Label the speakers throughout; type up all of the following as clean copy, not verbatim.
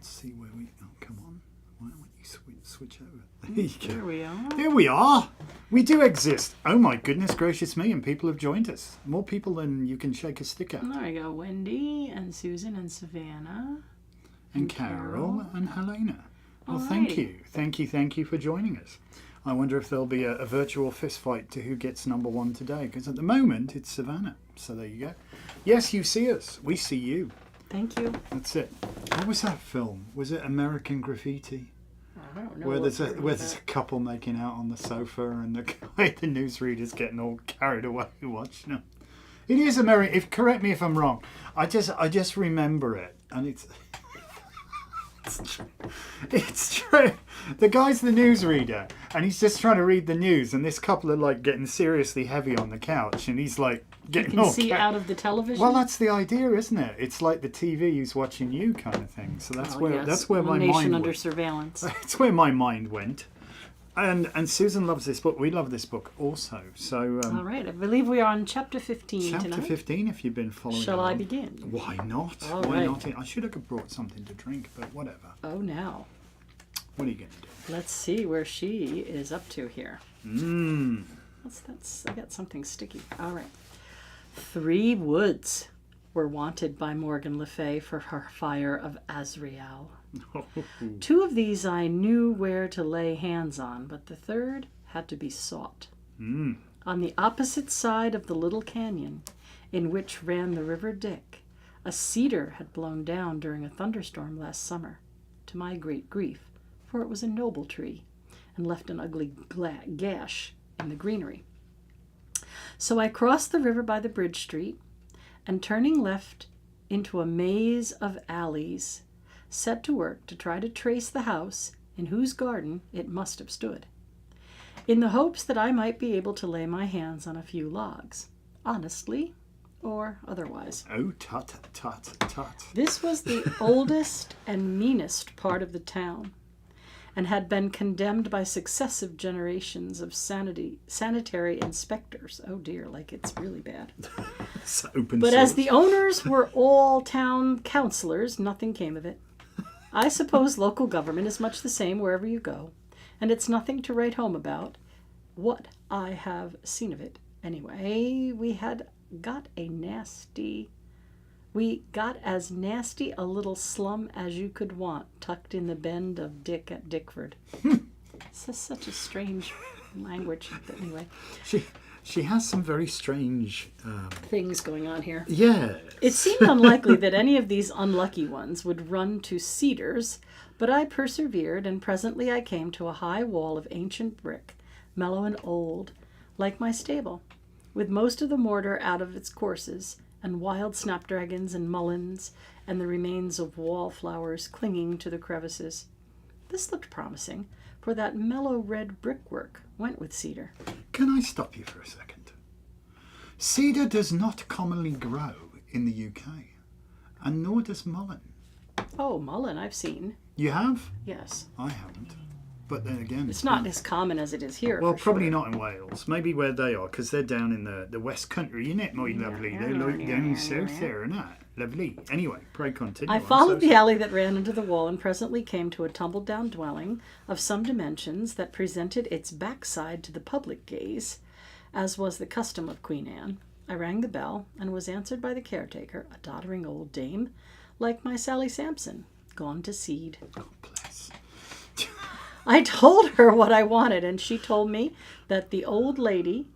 Speaker 1: Let's see where we... Oh, come on. Why don't you switch over? There you go.
Speaker 2: Here we are.
Speaker 1: Here we are. We do exist. Oh, my goodness gracious me. And people have joined us. More people than you can shake a stick at.
Speaker 2: There we go. Wendy and Susan and Savannah.
Speaker 1: And Carol and Helena. Well, thank you. Thank you for joining us. I wonder if there'll be a virtual fist fight to who gets number one today. Because at the moment, it's Savannah. So there you go. Yes, you see us. We see you.
Speaker 2: Thank you.
Speaker 1: That's it. What was that film? Was it American Graffiti?
Speaker 2: I don't know.
Speaker 1: Where there's a couple making out on the sofa and the guy, the newsreader's getting all carried away watching them. It is American. Correct me if I'm wrong. I just remember it, and it's true. It's true. The guy's the newsreader, and he's just trying to read the news, and this couple are like getting seriously heavy on the couch, and he's like getting
Speaker 2: you can see out of the television.
Speaker 1: Well, that's the idea, isn't it? It's like the TV who's watching you kind of thing. So that's where my mind
Speaker 2: nation under
Speaker 1: went.
Speaker 2: surveillance.
Speaker 1: That's where my mind went. And Susan loves this book. We love this book also. So
Speaker 2: all right, I believe we are on chapter 15
Speaker 1: chapter
Speaker 2: tonight.
Speaker 1: 15, if you've been following.
Speaker 2: Shall
Speaker 1: along.
Speaker 2: I begin?
Speaker 1: Why not?
Speaker 2: All
Speaker 1: Why
Speaker 2: right.
Speaker 1: not? I should have brought something to drink, but whatever.
Speaker 2: Oh, now.
Speaker 1: What are you going to do?
Speaker 2: Let's see where she is up to here. That's I got something sticky. All right. 3 woods were wanted by Morgan Le Fay for her fire of Azrael. 2 of these I knew where to lay hands on, but the third had to be sought. On the opposite side of the little canyon, in which ran the River Dick, a cedar had blown down during a thunderstorm last summer, to my great grief, for it was a noble tree, and left an ugly gash in the greenery. So I crossed the river by the bridge street, and turning left into a maze of alleys, set to work to try to trace the house in whose garden it must have stood, in the hopes that I might be able to lay my hands on a few logs, honestly or otherwise.
Speaker 1: Oh, tut, tut, tut.
Speaker 2: This was the oldest and meanest part of the town, and had been condemned by successive generations of sanitary inspectors. Oh dear, like it's really bad.
Speaker 1: It's open
Speaker 2: But
Speaker 1: source.
Speaker 2: as the owners were all town councilors, nothing came of it. I suppose local government is much the same wherever you go, and it's nothing to write home about what I have seen of it. Anyway, we got as nasty a little slum as you could want, tucked in the bend of Dick at Dickford. This is such a strange language. But anyway.
Speaker 1: She has some very strange...
Speaker 2: things going on here.
Speaker 1: Yeah.
Speaker 2: It seemed unlikely that any of these unlucky ones would run to cedars, but I persevered, and presently I came to a high wall of ancient brick, mellow and old, like my stable, with most of the mortar out of its courses, and wild snapdragons and mulleins, and the remains of wallflowers clinging to the crevices. This looked promising, for that mellow red brickwork went with cedar.
Speaker 1: Can I stop you for a second? Cedar does not commonly grow in the UK, and nor does mullein.
Speaker 2: Oh, mullein I've seen.
Speaker 1: You have?
Speaker 2: Yes.
Speaker 1: I haven't. But then again...
Speaker 2: It's not as common as it is here.
Speaker 1: Well,
Speaker 2: for
Speaker 1: probably
Speaker 2: sure.
Speaker 1: not in Wales. Maybe where they are, because they're down in the West Country, isn't it, my lovely? They're like down south there, isn't it? Lovely. Anyway, pray continue.
Speaker 2: I followed the alley that ran into the wall and presently came to a tumble-down dwelling of some dimensions that presented its backside to the public gaze, as was the custom of Queen Anne. I rang the bell and was answered by the caretaker, a doddering old dame, like my Sally Sampson, gone to seed.
Speaker 1: God bless.
Speaker 2: I told her what I wanted, and she told me that the old lady,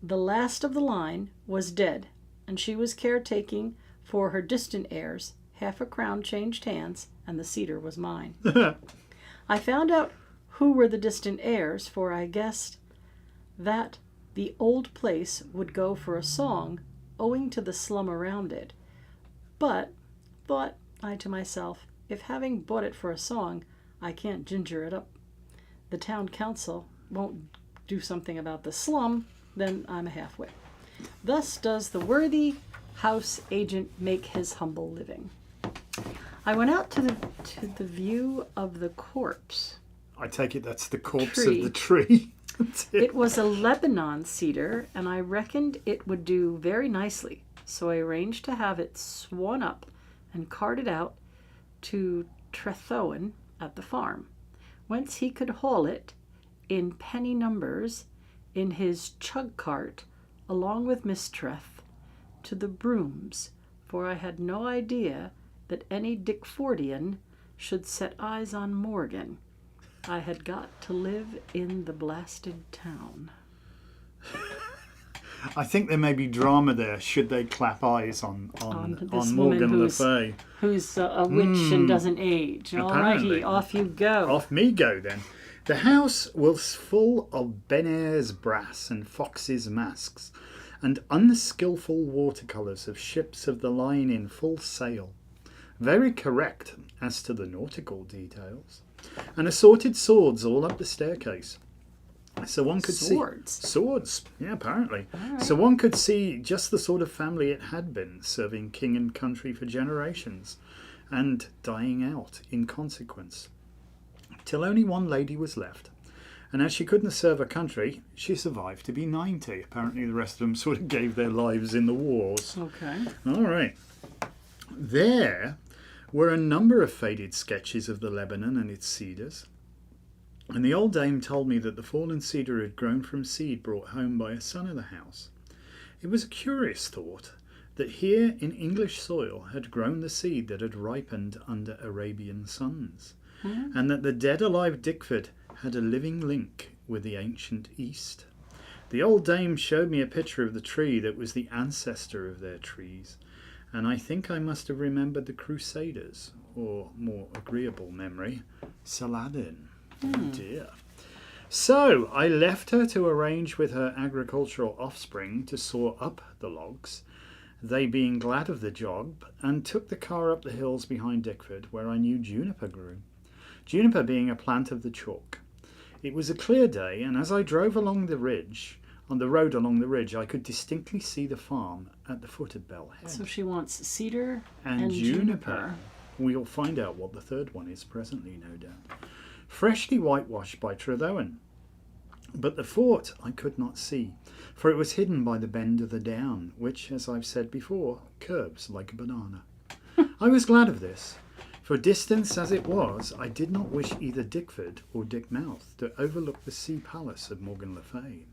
Speaker 2: the last of the line, was dead, and she was caretaking for her distant heirs. Half a crown changed hands, and the cedar was mine. I found out who were the distant heirs, for I guessed that the old place would go for a song, owing to the slum around it. But, thought I to myself, if having bought it for a song, I can't ginger it up, the town council won't do something about the slum, then I'm a halfway. Thus does the worthy house agent make his humble living. I went out to the view of the corpse.
Speaker 1: I take it that's the corpse
Speaker 2: Tree.
Speaker 1: of the tree.
Speaker 2: It was a Lebanon cedar, and I reckoned it would do very nicely, so I arranged to have it swan up and carted out to Trethowen at the farm, whence he could haul it in penny numbers in his chug cart along with Miss Treth to the Brooms, for I had no idea that any Dickfordian should set eyes on Morgan. I had got to live in the blasted town.
Speaker 1: I think there may be drama there, should they clap eyes on
Speaker 2: this
Speaker 1: Morgan
Speaker 2: woman
Speaker 1: Le Fay.
Speaker 2: who's a witch and doesn't age.
Speaker 1: Apparently.
Speaker 2: Alrighty, off you go.
Speaker 1: Off me go then. The house was full of Benares brass and foxes' masks, and unskilful watercolours of ships of the line in full sail, very correct as to the nautical details, and assorted swords all up the staircase. So one could see swords, yeah, apparently.
Speaker 2: Right.
Speaker 1: So one could see just the sort of family it had been, serving king and country for generations, and dying out in consequence, till only one lady was left. And as she couldn't serve her country, she survived to be 90. Apparently the rest of them sort of gave their lives in the wars.
Speaker 2: Okay.
Speaker 1: All right. There were a number of faded sketches of the Lebanon and its cedars. And the old dame told me that the fallen cedar had grown from seed brought home by a son of the house. It was a curious thought that here in English soil had grown the seed that had ripened under Arabian suns, and that the dead alive Dickford had a living link with the ancient East. The old dame showed me a picture of the tree that was the ancestor of their trees, and I think I must have remembered the Crusaders, or more agreeable memory, Saladin. Oh dear. So I left her to arrange with her agricultural offspring to saw up the logs, they being glad of the job, and took the car up the hills behind Dickford, where I knew juniper grew, juniper being a plant of the chalk. It was a clear day, and as I drove along the ridge, on the road along the ridge, I could distinctly see the farm at the foot of Bell Head.
Speaker 2: So she wants cedar
Speaker 1: and juniper. We'll find out what the third one is presently, no doubt. Freshly whitewashed by Trethowen. But the fort I could not see, for it was hidden by the bend of the down, which, as I've said before, curves like a banana. I was glad of this, for distance as it was, I did not wish either Dickford or Dickmouth to overlook the sea palace of Morgan Le Fay.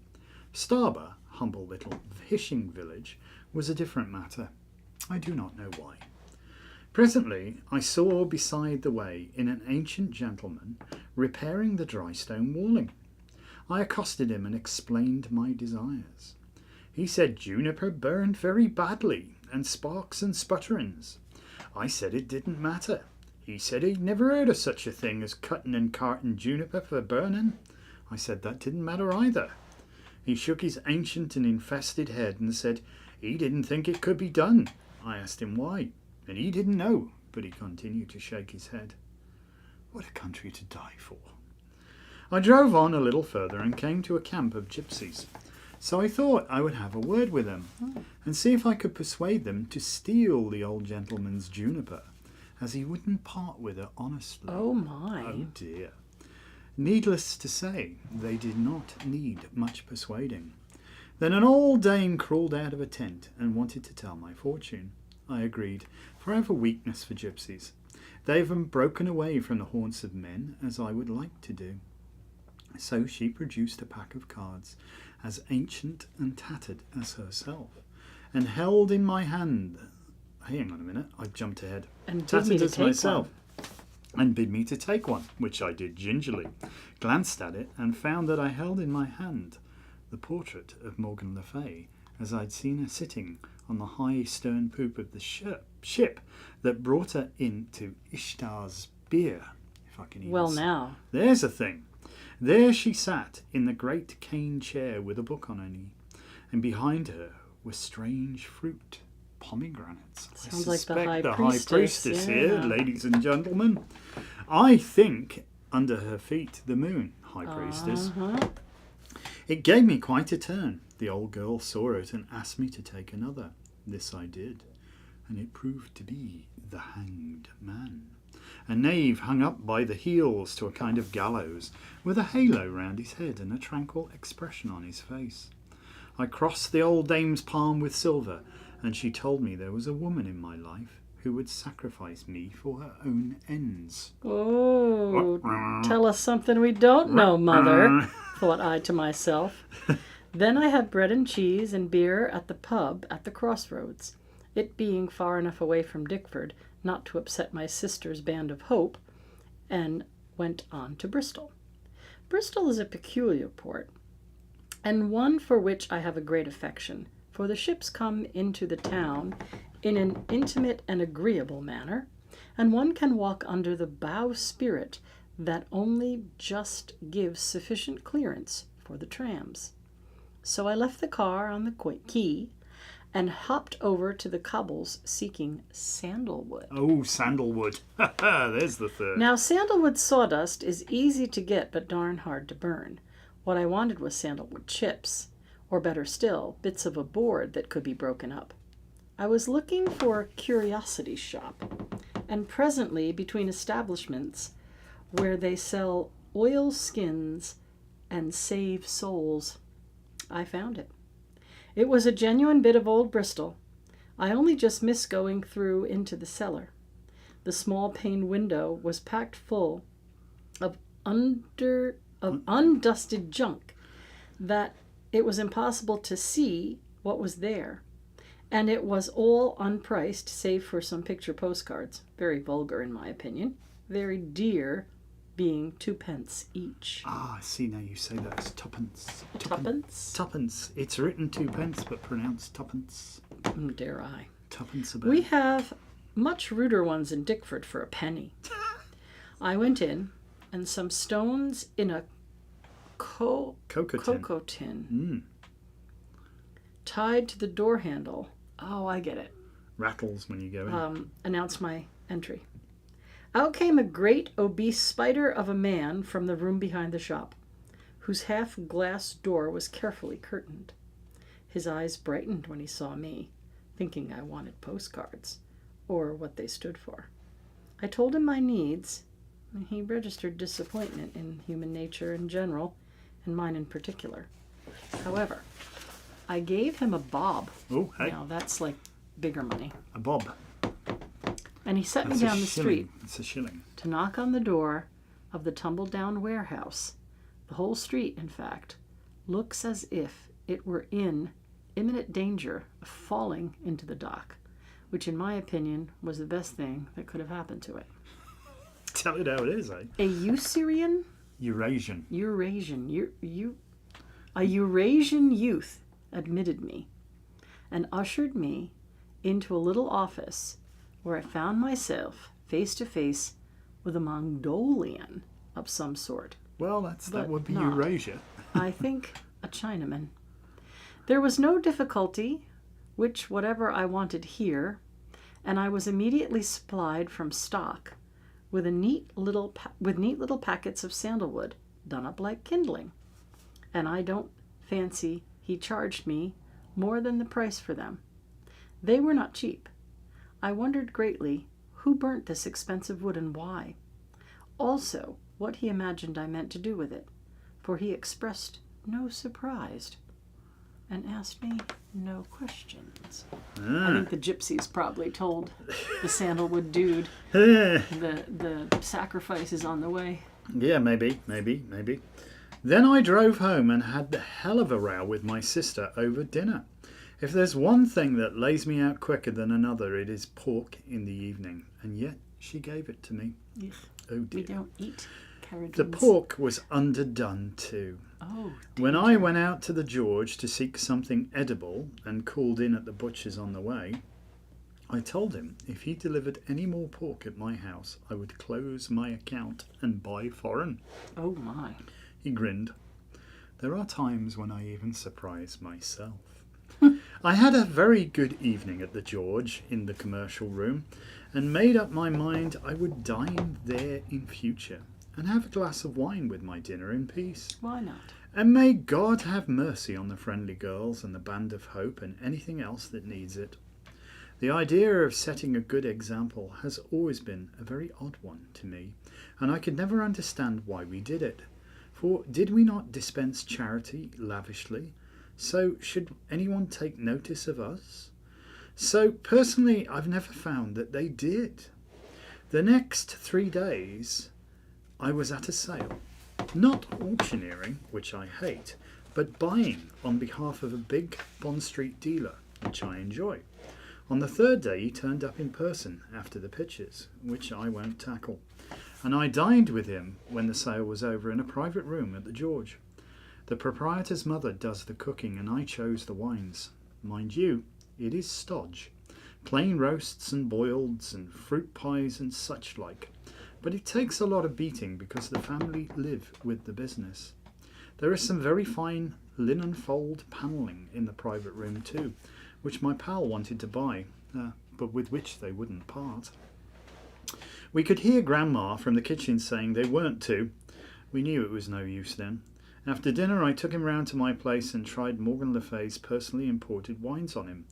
Speaker 1: Starber, humble little fishing village, was a different matter. I do not know why. Presently I saw beside the way in an ancient gentleman repairing the dry stone walling. I accosted him and explained my desires. He said juniper burned very badly, and sparks and sputterings. I said it didn't matter. He said he'd never heard of such a thing as cutting and carting juniper for burning. I said that didn't matter either. He shook his ancient and infested head and said he didn't think it could be done. I asked him why, and he didn't know, but he continued to shake his head. What a country to die for. I drove on a little further and came to a camp of gypsies, so I thought I would have a word with them and see if I could persuade them to steal the old gentleman's juniper, as he wouldn't part with it honestly.
Speaker 2: Oh my.
Speaker 1: Oh dear. Needless to say, they did not need much persuading. Then an old dame crawled out of a tent and wanted to tell my fortune. I agreed, for I have a weakness for gypsies. They haven't broken away from the haunts of men, as I would like to do. So she produced a pack of cards, as ancient and tattered as herself, and held in my hand... Hang on a minute, I've jumped ahead.
Speaker 2: And bid me to take
Speaker 1: myself. And bid me to take one, which I did gingerly, glanced at it, and found that I held in my hand the portrait of Morgan Le Fay, as I'd seen her sitting on the high stern poop of the ship that brought her into Ishtar's bier, if I can even
Speaker 2: Well
Speaker 1: say.
Speaker 2: now.
Speaker 1: There's a thing. There she sat in the great cane chair with a book on her knee, and behind her was strange fruit, pomegranates.
Speaker 2: Sounds
Speaker 1: I
Speaker 2: like
Speaker 1: suspect
Speaker 2: the High Priestess,
Speaker 1: here, ladies and gentlemen. I think under her feet the moon, High Priestess.
Speaker 2: Uh-huh.
Speaker 1: It gave me quite a turn. The old girl saw it and asked me to take another. This I did, and it proved to be the hanged man. A knave hung up by the heels to a kind of gallows, with a halo round his head and a tranquil expression on his face. I crossed the old dame's palm with silver, and she told me there was a woman in my life who would sacrifice me for her own ends.
Speaker 2: Oh, tell us something we don't know, Mother, thought I to myself. Then I had bread and cheese and beer at the pub at the crossroads, it being far enough away from Dickford not to upset my sister's band of hope, and went on to Bristol. Bristol is a peculiar port, and one for which I have a great affection, for the ships come into the town in an intimate and agreeable manner, and one can walk under the bowsprit that only just gives sufficient clearance for the trams. So I left the car on the quay and hopped over to the cobbles seeking sandalwood.
Speaker 1: Oh, sandalwood. There's the third.
Speaker 2: Now, sandalwood sawdust is easy to get but darn hard to burn. What I wanted was sandalwood chips, or better still, bits of a board that could be broken up. I was looking for a curiosity shop, and presently between establishments where they sell oil skins and save souls, I found it. It was a genuine bit of old Bristol. I only just missed going through into the cellar. The small pane window was packed full of undusted junk that it was impossible to see what was there. And it was all unpriced, save for some picture postcards. Very vulgar, in my opinion. Very dear, being 2p each.
Speaker 1: Ah, I see now you say that. It's tuppence.
Speaker 2: Tuppence?
Speaker 1: Tuppence. It's written 2p, but pronounced tuppence.
Speaker 2: Dare I.
Speaker 1: Tuppence a bit.
Speaker 2: We have much ruder ones in Dickford for a penny. I went in, and some stones in a cocoa tin tied to the door handle. Oh, I get it.
Speaker 1: Rattles when you go in.
Speaker 2: Announced my entry. Out came a great obese spider of a man from the room behind the shop, whose half-glass door was carefully curtained. His eyes brightened when he saw me, thinking I wanted postcards, or what they stood for. I told him my needs, and he registered disappointment in human nature in general, and mine in particular. However, I gave him a bob.
Speaker 1: Oh, hey.
Speaker 2: Now, that's like bigger money.
Speaker 1: A bob.
Speaker 2: And he set
Speaker 1: That's
Speaker 2: me down
Speaker 1: a
Speaker 2: the
Speaker 1: shilling.
Speaker 2: street
Speaker 1: It's a shilling.
Speaker 2: to knock on the door of the tumble-down warehouse. The whole street, in fact, looks as if it were in imminent danger of falling into the dock, which in my opinion was the best thing that could have happened to it.
Speaker 1: Tell it how it is, eh?
Speaker 2: A Eurasian youth admitted me and ushered me into a little office where I found myself face to face with a Mongolian of some sort.
Speaker 1: Well, that
Speaker 2: But
Speaker 1: would be
Speaker 2: not.
Speaker 1: Eurasia.
Speaker 2: I think a Chinaman. There was no difficulty, which whatever I wanted here, and I was immediately supplied from stock with neat little packets of sandalwood done up like kindling, and I don't fancy he charged me more than the price for them. They were not cheap. I wondered greatly who burnt this expensive wood and why. Also, what he imagined I meant to do with it, for he expressed no surprise and asked me no questions. I think the gypsies probably told the sandalwood dude the sacrifice is on the way.
Speaker 1: Yeah, maybe. Then I drove home and had the hell of a row with my sister over dinner. If there's one thing that lays me out quicker than another, it is pork in the evening. And yet she gave it to me.
Speaker 2: Ugh.
Speaker 1: Oh dear.
Speaker 2: We don't eat carriage.
Speaker 1: The pork was underdone too.
Speaker 2: Oh,
Speaker 1: When I went out to the George to seek something edible and called in at the butcher's on the way, I told him if he delivered any more pork at my house, I would close my account and buy foreign.
Speaker 2: Oh my.
Speaker 1: He grinned. There are times when I even surprise myself. I had a very good evening at the George in the commercial room and made up my mind I would dine there in future and have a glass of wine with my dinner in peace.
Speaker 2: Why not?
Speaker 1: And may God have mercy on the friendly girls and the band of hope and anything else that needs it. The idea of setting a good example has always been a very odd one to me, and I could never understand why we did it. For did we not dispense charity lavishly? So should anyone take notice of us? So personally, I've never found that they did. The next 3 days, I was at a sale. Not auctioneering, which I hate, but buying on behalf of a big Bond Street dealer, which I enjoy. On the 3rd day, he turned up in person after the pictures, which I won't tackle. And I dined with him when the sale was over in a private room at the George. The proprietor's mother does the cooking and I chose the wines. Mind you, it is stodge. Plain roasts and boileds and fruit pies and such like. But it takes a lot of beating because the family live with the business. There is some very fine linen fold panelling in the private room too, which my pal wanted to buy, but with which they wouldn't part. We could hear Grandma from the kitchen saying they weren't to. We knew it was no use then. After dinner I took him round to my place and tried Morgan Le Fay's personally imported wines on him,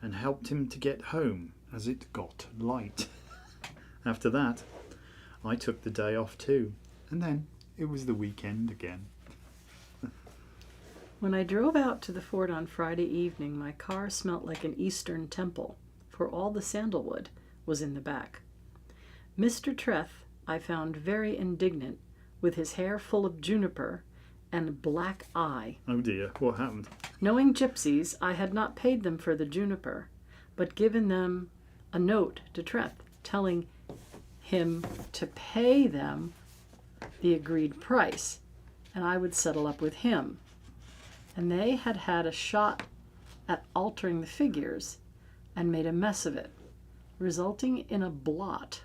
Speaker 1: and helped him to get home as it got light. After that, I took the day off too, and then it was the weekend again.
Speaker 2: When I drove out to the fort on Friday evening, my car smelt like an Eastern temple, for all the sandalwood was in the back. Mr. Treth I found very indignant, with his hair full of juniper and black eye.
Speaker 1: Oh dear, what happened?
Speaker 2: Knowing gypsies, I had not paid them for the juniper, but given them a note to Treth, telling him to pay them the agreed price, and I would settle up with him. And they had had a shot at altering the figures and made a mess of it, resulting in a blot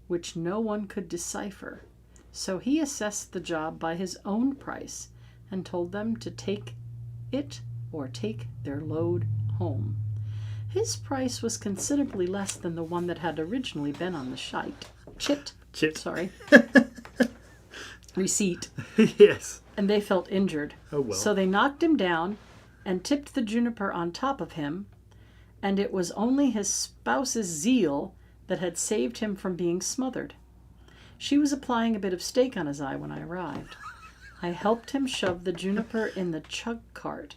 Speaker 2: which no one could decipher. So he assessed the job by his own price and told them to take it or take their load home. His price was considerably less than the one that had originally been on the receipt.
Speaker 1: Yes.
Speaker 2: And they felt injured.
Speaker 1: Oh well.
Speaker 2: So they knocked him down and tipped the juniper on top of him, and it was only his spouse's zeal that had saved him from being smothered. She was applying a bit of steak on his eye when I arrived. I helped him shove the juniper in the chug cart,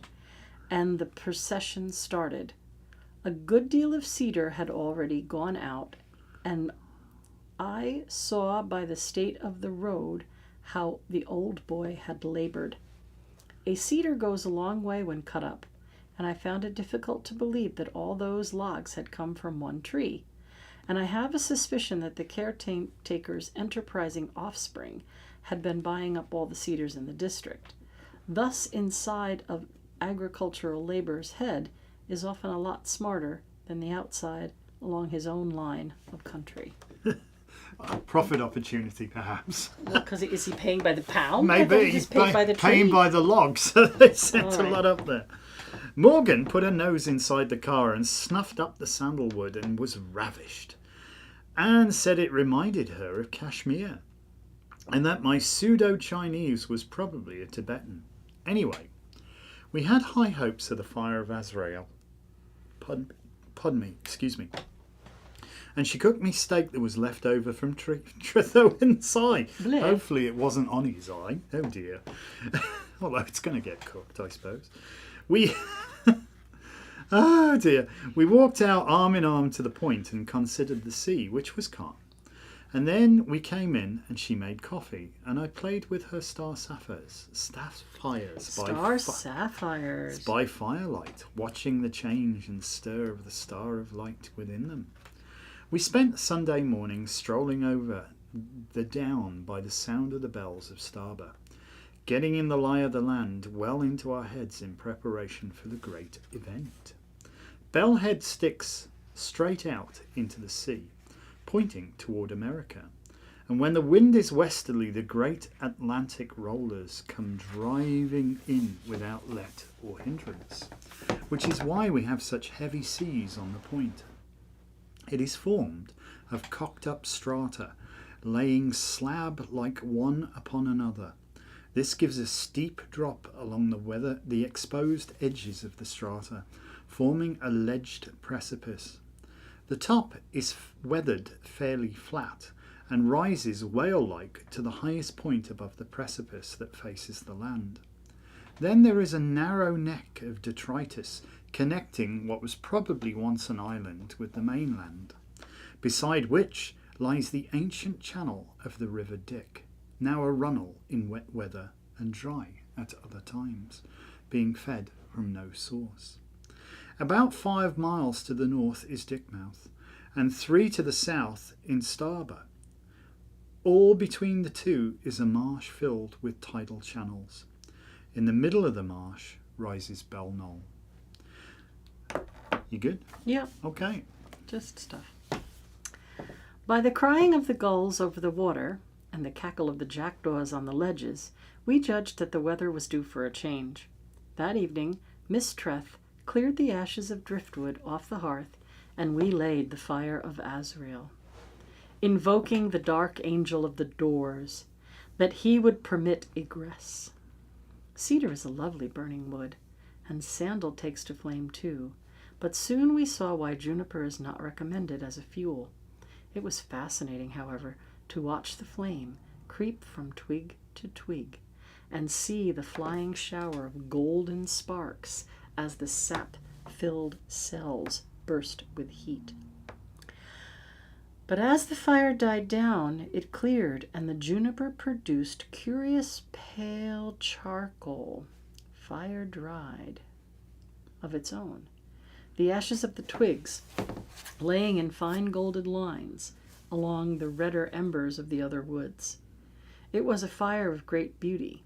Speaker 2: and the procession started. A good deal of cedar had already gone out, and I saw by the state of the road how the old boy had labored. A cedar goes a long way when cut up, and I found it difficult to believe that all those logs had come from one tree. And I have a suspicion that the caretaker's enterprising offspring had been buying up all the cedars in the district. Thus, inside of agricultural labor's head is often a lot smarter than the outside along his own line of country.
Speaker 1: A profit opportunity, perhaps.
Speaker 2: Well, because is he paying by the pound?
Speaker 1: Maybe
Speaker 2: he's paid by the tree.
Speaker 1: paying by the log, so they sent
Speaker 2: All
Speaker 1: a
Speaker 2: right.
Speaker 1: lot up there. Morgan put her nose inside the car and snuffed up the sandalwood and was ravished. Anne said it reminded her of Kashmir, and that my pseudo-Chinese was probably a Tibetan. Anyway, we had high hopes of the fire of Azrael. Pardon me, excuse me. And she cooked me steak that was left over from Trethowen's eye.
Speaker 2: Blech.
Speaker 1: Hopefully it wasn't on his eye. Oh dear. Although it's going to get cooked, I suppose. Oh dear. We walked out arm in arm to the point and considered the sea, which was calm. And then we came in and she made coffee, and I played with her star sapphires by firelight, watching the change and stir of the star of light within them. We spent Sunday morning strolling over the down by the sound of the bells of Starber, getting in the lie of the land well into our heads in preparation for the great event. Bellhead sticks straight out into the sea, pointing toward America, and when the wind is westerly, the great Atlantic rollers come driving in without let or hindrance, which is why we have such heavy seas on the point. It is formed of cocked up strata, laying slab like one upon another. This gives a steep drop along the exposed edges of the strata, forming a ledged precipice. The top is weathered fairly flat and rises whale-like to the highest point above the precipice that faces the land. Then there is a narrow neck of detritus connecting what was probably once an island with the mainland, beside which lies the ancient channel of the River Dick, now a runnel in wet weather and dry at other times, being fed from no source. About 5 miles to the north is Dickmouth, and 3 to the south in Starber. All between the two is a marsh filled with tidal channels. In the middle of the marsh rises Bell Knoll. You good?
Speaker 2: Yeah,
Speaker 1: Okay.
Speaker 2: just stuff. By the crying of the gulls over the water and the cackle of the jackdaws on the ledges, we judged that the weather was due for a change. That evening, Miss Treth cleared the ashes of driftwood off the hearth, and we laid the fire of Azrael, invoking the dark angel of the doors, that he would permit egress. Cedar is a lovely burning wood, and sandal takes to flame too, but soon we saw why juniper is not recommended as a fuel. It was fascinating, however, to watch the flame creep from twig to twig, and see the flying shower of golden sparks as the sap-filled cells burst with heat. But as the fire died down, it cleared, and the juniper produced curious pale charcoal, fire-dried, of its own, the ashes of the twigs laying in fine golden lines along the redder embers of the other woods. It was a fire of great beauty.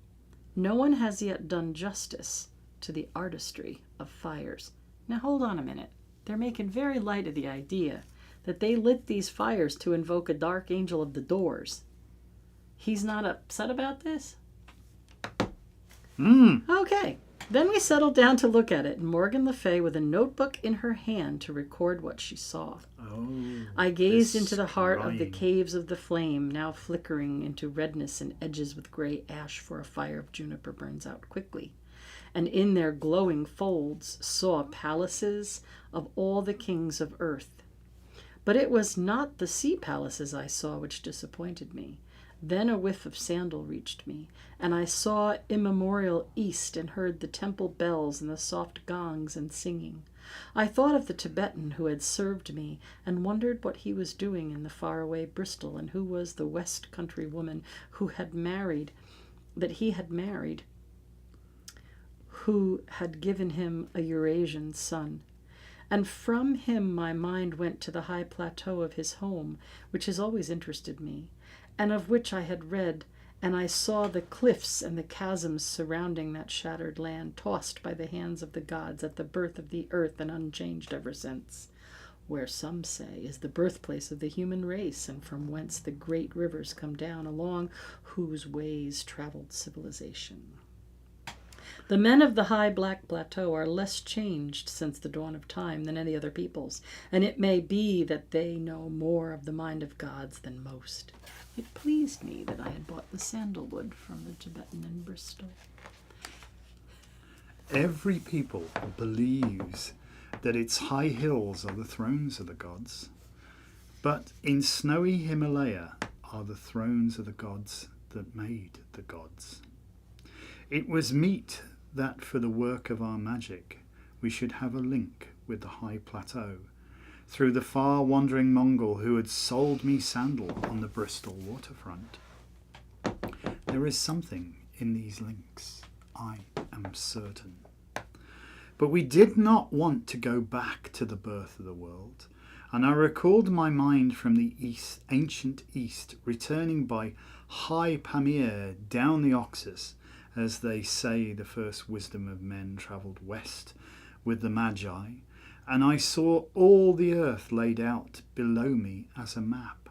Speaker 2: No one has yet done justice to the artistry of fires. Now hold on a minute. They're making very light of the idea that they lit these fires to invoke a dark angel of the doors. He's not upset about this? Okay. Then we settled down to look at it, and Morgan Le Fay with a notebook in her hand to record what she saw. I gazed into the heart of the caves of the flame, now flickering into redness and edges with gray ash, for a fire of juniper burns out quickly, and in their glowing folds saw palaces of all the kings of earth. But it was not the sea palaces I saw which disappointed me. Then a whiff of sandal reached me, and I saw immemorial east and heard the temple bells and the soft gongs and singing. I thought of the Tibetan who had served me, and wondered what he was doing in the faraway Bristol, and who was the West Country woman who had married, who had given him a Eurasian son. And from him my mind went to the high plateau of his home, which has always interested me, and of which I had read, and I saw the cliffs and the chasms surrounding that shattered land, tossed by the hands of the gods at the birth of the earth and unchanged ever since, where some say is the birthplace of the human race, and from whence the great rivers come down, along whose ways traveled civilization. The men of the high black plateau are less changed since the dawn of time than any other peoples, and it may be that they know more of the mind of gods than most. It pleased me that I had bought the sandalwood from the Tibetan in Bristol.
Speaker 1: Every people believes that its high hills are the thrones of the gods, but in snowy Himalaya are the thrones of the gods that made the gods. It was meet that for the work of our magic we should have a link with the high plateau, through the far-wandering Mongol who had sold me sandal on the Bristol waterfront. There is something in these links, I am certain. But we did not want to go back to the birth of the world, and I recalled my mind from the east, ancient east, returning by high Pamir down the Oxus, as they say the first wisdom of men travelled west with the Magi, and I saw all the earth laid out below me as a map,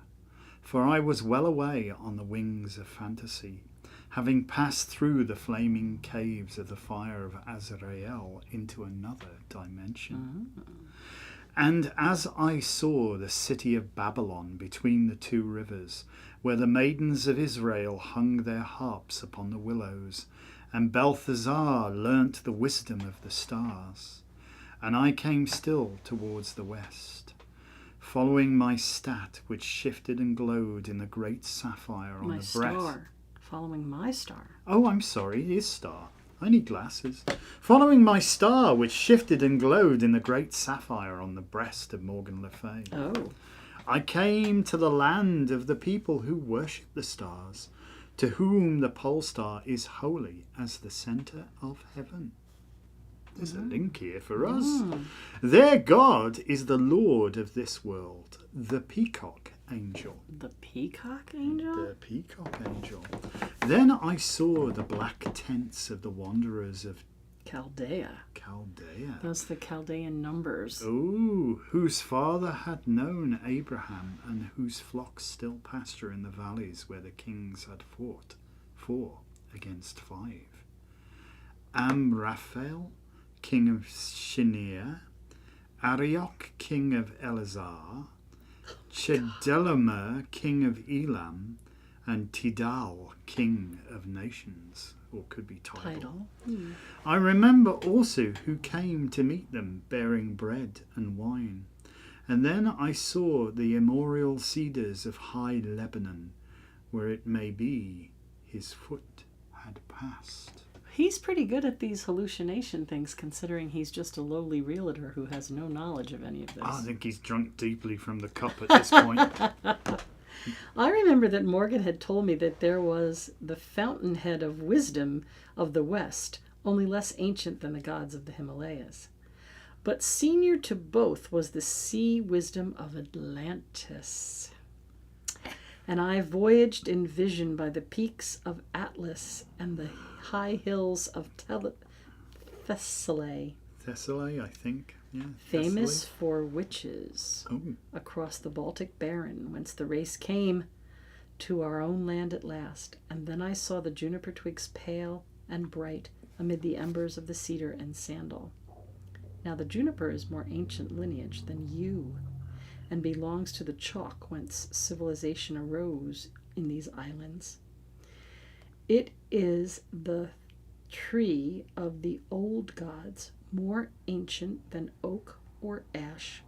Speaker 1: for I was well away on the wings of fantasy, having passed through the flaming caves of the fire of Azrael into another dimension. And as I saw the city of Babylon between the two rivers, where the maidens of Israel hung their harps upon the willows, and Belteshazzar learnt the wisdom of the stars, and I came still towards the west, following my stat, which shifted and glowed in the great sapphire on
Speaker 2: My
Speaker 1: the breast.
Speaker 2: star. Following my star.
Speaker 1: Oh, I'm sorry, his star. I need glasses. Following my star, which shifted and glowed in the great sapphire on the breast of Morgan Le Fay.
Speaker 2: Oh.
Speaker 1: I came to the land of the people who worship the stars, to whom the pole star is holy as the centre of heaven. There's a link here for us. Their God is the Lord of this world, the peacock angel.
Speaker 2: The peacock angel?
Speaker 1: The peacock angel. Then I saw the black tents of the wanderers of
Speaker 2: Chaldea.
Speaker 1: Chaldea.
Speaker 2: Those are the Chaldean numbers.
Speaker 1: Oh, whose father had known Abraham, and whose flocks still pasture in the valleys where the kings had fought 4 against 5. Amraphel, king of Shinear, Arioch, king of Elazar, Chedorlaomer, king of Elam, and Tidal, king of nations, or could be Tidal. I remember also who came to meet them, bearing bread and wine. And then I saw the immemorial cedars of high Lebanon, where it may be his foot had passed.
Speaker 2: He's pretty good at these hallucination things, considering he's just a lowly realtor who has no knowledge of any of this.
Speaker 1: I think he's drunk deeply from the cup at this point.
Speaker 2: I remember that Morgan had told me that there was the fountainhead of wisdom of the West, only less ancient than the gods of the Himalayas. But senior to both was the sea wisdom of Atlantis. And I voyaged in vision by the peaks of Atlas and the high hills of Thessaly.
Speaker 1: Thessaly, I think. Yeah,
Speaker 2: famous
Speaker 1: Thessaly.
Speaker 2: for witches,
Speaker 1: Oh.
Speaker 2: across the Baltic Barren, whence the race came to our own land at last. And then I saw the juniper twigs pale and bright amid the embers of the cedar and sandal. Now the juniper is more ancient lineage than yew, and belongs to the chalk whence civilization arose in these islands. It is the tree of the old gods, more ancient than oak or ash,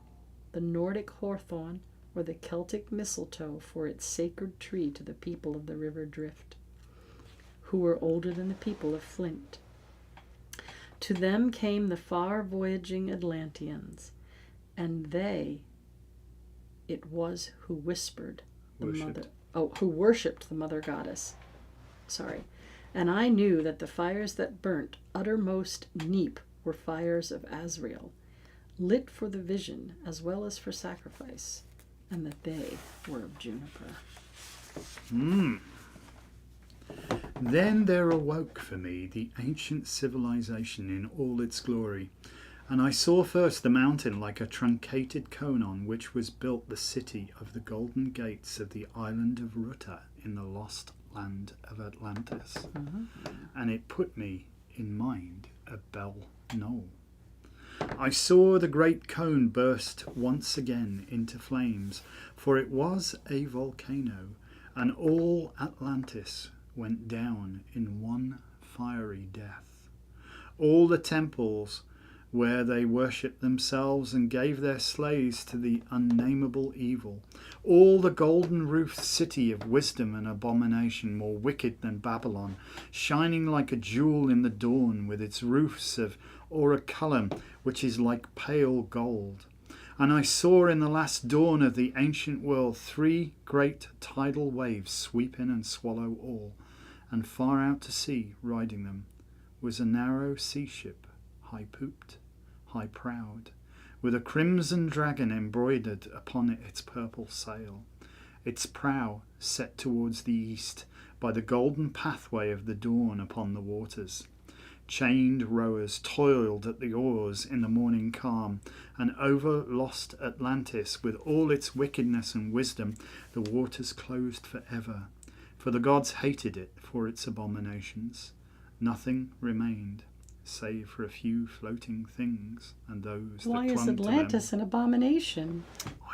Speaker 2: the Nordic hawthorn or the Celtic mistletoe for its sacred tree to the people of the river Drift, who were older than the people of Flint. To them came the far voyaging Atlanteans, and it was who whispered who worshipped the mother goddess. And I knew that the fires that burnt uttermost Neep were fires of Azrael, lit for the vision as well as for sacrifice, and that they were of juniper.
Speaker 1: Then there awoke for me the ancient civilization in all its glory, and I saw first the mountain like a truncated cone on which was built the city of the golden gates of the island of Ruta in the lost land of Atlantis. And it put me in mind of Bel Knoll. I saw the great cone burst once again into flames, for it was a volcano, and all Atlantis went down in one fiery death. All the temples where they worshipped themselves and gave their slaves to the unnameable evil, all the golden-roofed city of wisdom and abomination, more wicked than Babylon, shining like a jewel in the dawn with its roofs of orichalcum, which is like pale gold. And I saw in the last dawn of the ancient world 3 great tidal waves sweep in and swallow all, and far out to sea, riding them, was a narrow sea ship, high-pooped, high-prowed, with a crimson dragon embroidered upon its purple sail, its prow set towards the east by the golden pathway of the dawn upon the waters. Chained rowers toiled at the oars in the morning calm, and over lost Atlantis, with all its wickedness and wisdom, the waters closed for ever, for the gods hated it for its abominations. Nothing remained, save for a few floating things, and those
Speaker 2: Why
Speaker 1: that
Speaker 2: is
Speaker 1: clung to
Speaker 2: Atlantis
Speaker 1: them.
Speaker 2: an abomination?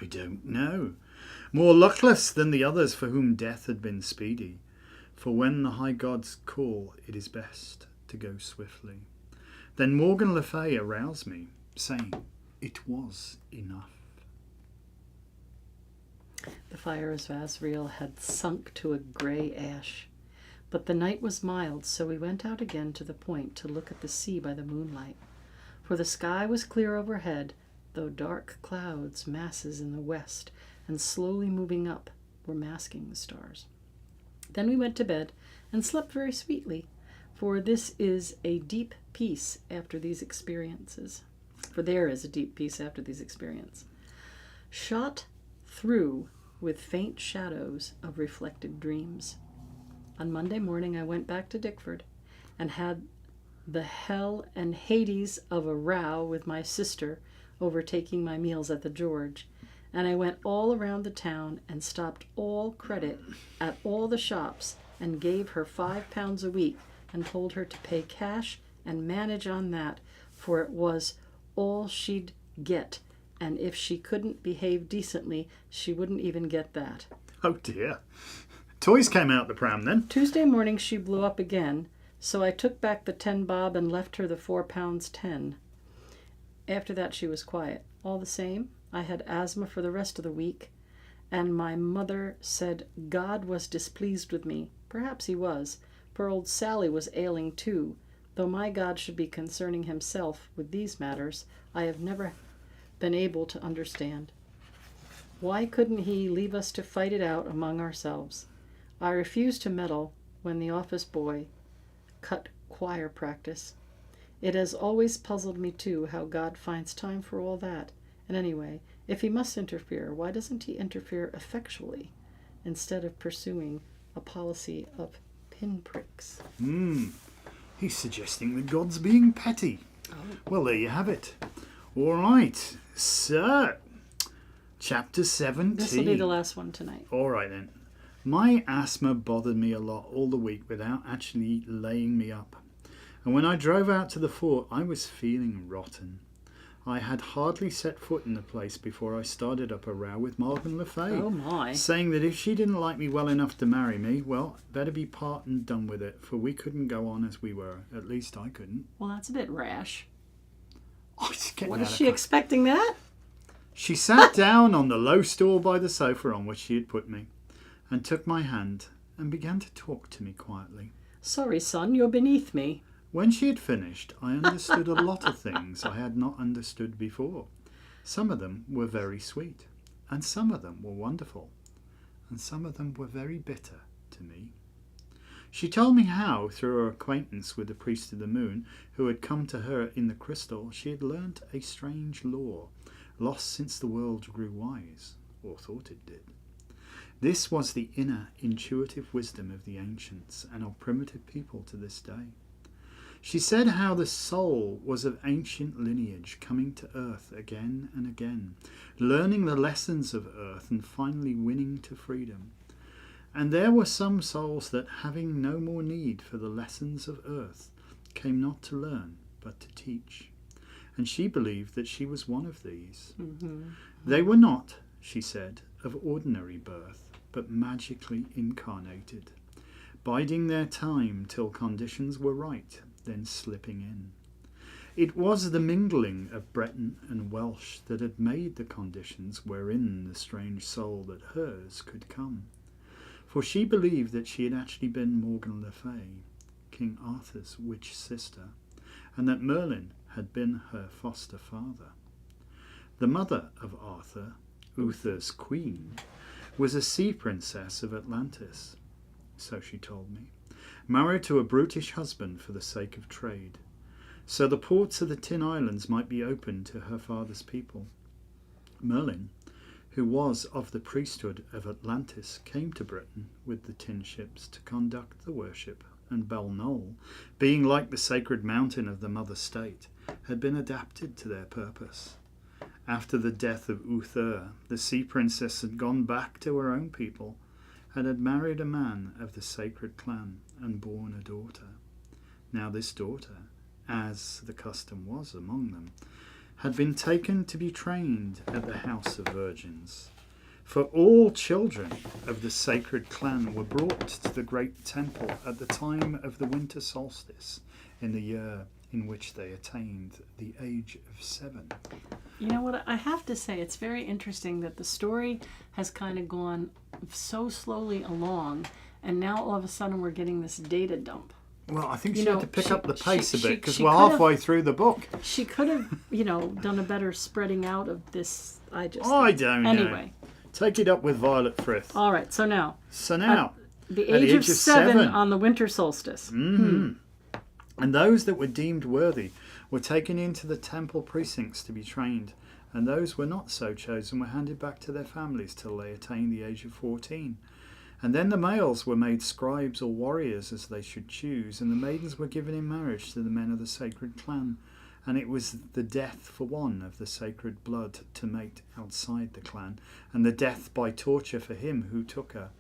Speaker 1: I don't know. More luckless than the others for whom death had been speedy. For when the high gods call, it is best to go swiftly. Then Morgan Le Fay aroused me, saying, it was enough.
Speaker 2: The fires of Azrael had sunk to a grey ash, But the night was mild, so we went out again to the point to look at the sea by the moonlight. For the sky was clear overhead, though dark clouds, masses in the west, and slowly moving up, were masking the stars. Then we went to bed and slept very sweetly, for this is a deep peace after these experiences. For there is a deep peace after these experiences. Shot through with faint shadows of reflected dreams. On Monday morning I went back to Dickford and had the hell and Hades of a row with my sister over taking my meals at the George, and I went all around the town and stopped all credit at all the shops and gave her £5 a week and told her to pay cash and manage on that, for it was all she'd get, and if she couldn't behave decently, she wouldn't even get that.
Speaker 1: Oh dear. Toys came out the pram then.
Speaker 2: Tuesday morning she blew up again, so I took back the 10 bob and left her the £4.10. After that she was quiet. All the same, I had asthma for the rest of the week, and my mother said God was displeased with me. Perhaps he was, for old Sally was ailing too, though my God should be concerning himself with these matters, I have never been able to understand. Why couldn't he leave us to fight it out among ourselves? I refused to meddle when the office boy cut choir practice. It has always puzzled me too how God finds time for all that. And anyway, if he must interfere, why doesn't he interfere effectually instead of pursuing a policy of pinpricks?
Speaker 1: He's suggesting that God's being petty.
Speaker 2: Oh.
Speaker 1: Well, there you have it. All right, so chapter 17.
Speaker 2: This will be the last one tonight.
Speaker 1: All right then. My asthma bothered me a lot all the week without actually laying me up. And when I drove out to the fort, I was feeling rotten. I had hardly set foot in the place before I started up a row with Morgan Le Fay.
Speaker 2: Oh my.
Speaker 1: Saying that if she didn't like me well enough to marry me, well, better be part and done with it, for we couldn't go on as we were. At least I couldn't.
Speaker 2: Well, that's a bit rash.
Speaker 1: Oh, it's getting
Speaker 2: What
Speaker 1: out
Speaker 2: is
Speaker 1: of
Speaker 2: she
Speaker 1: hand.
Speaker 2: expecting that?
Speaker 1: She sat down on the low stool by the sofa on which she had put me, and took my hand and began to talk to me quietly.
Speaker 2: Sorry, son, you're beneath me.
Speaker 1: When she had finished, I understood a lot of things I had not understood before. Some of them were very sweet, and some of them were wonderful, and some of them were very bitter to me. She told me how, through her acquaintance with the priest of the moon, who had come to her in the crystal, she had learnt a strange lore, lost since the world grew wise, or thought it did. This was the inner, intuitive wisdom of the ancients and of primitive people to this day. She said how the soul was of ancient lineage, coming to earth again and again, learning the lessons of earth and finally winning to freedom. And there were some souls that, having no more need for the lessons of earth, came not to learn, but to teach. And she believed that she was one of these.
Speaker 2: Mm-hmm.
Speaker 1: They were not, she said, of ordinary birth, but magically incarnated, biding their time till conditions were right, then slipping in. It was the mingling of Breton and Welsh that had made the conditions wherein the strange soul that hers could come. For she believed that she had actually been Morgan Le Fay, King Arthur's witch sister, and that Merlin had been her foster father. The mother of Arthur, Uther's queen, was a sea princess of Atlantis, so she told me, married to a brutish husband for the sake of trade, so the ports of the Tin Islands might be opened to her father's people. Merlin, who was of the priesthood of Atlantis, came to Britain with the tin ships to conduct the worship, and Belnol, being like the sacred mountain of the mother state, had been adapted to their purpose. After the death of Uther, the sea princess had gone back to her own people, and had married a man of the sacred clan and borne a daughter. Now this daughter, as the custom was among them, had been taken to be trained at the house of virgins. For all children of the sacred clan were brought to the great temple at the time of the winter solstice in the year in which they attained the age of 7.
Speaker 2: You know what, I have to say, it's very interesting that the story has kind of gone so slowly along, And now all of a sudden we're getting this data dump.
Speaker 1: Well, I think
Speaker 2: You
Speaker 1: she had
Speaker 2: know,
Speaker 1: to pick
Speaker 2: she-
Speaker 1: up the pace a
Speaker 2: she-
Speaker 1: bit because
Speaker 2: she
Speaker 1: we're
Speaker 2: could have-
Speaker 1: halfway through the book.
Speaker 2: She could have, done a better spreading out of this. I
Speaker 1: I don't know.
Speaker 2: Anyway.
Speaker 1: Take it up with Violet Frith.
Speaker 2: All right, so now.
Speaker 1: So now,
Speaker 2: The
Speaker 1: at
Speaker 2: age of 7 on the winter solstice.
Speaker 1: and those that were deemed worthy were taken into the temple precincts to be trained, and those were not so chosen were handed back to their families till they attained the age of 14. And then the males were made scribes or warriors as they should choose, and the maidens were given in marriage to the men of the sacred clan. And it was the death for one of the sacred blood to mate outside the clan, and the death by torture for him who took her.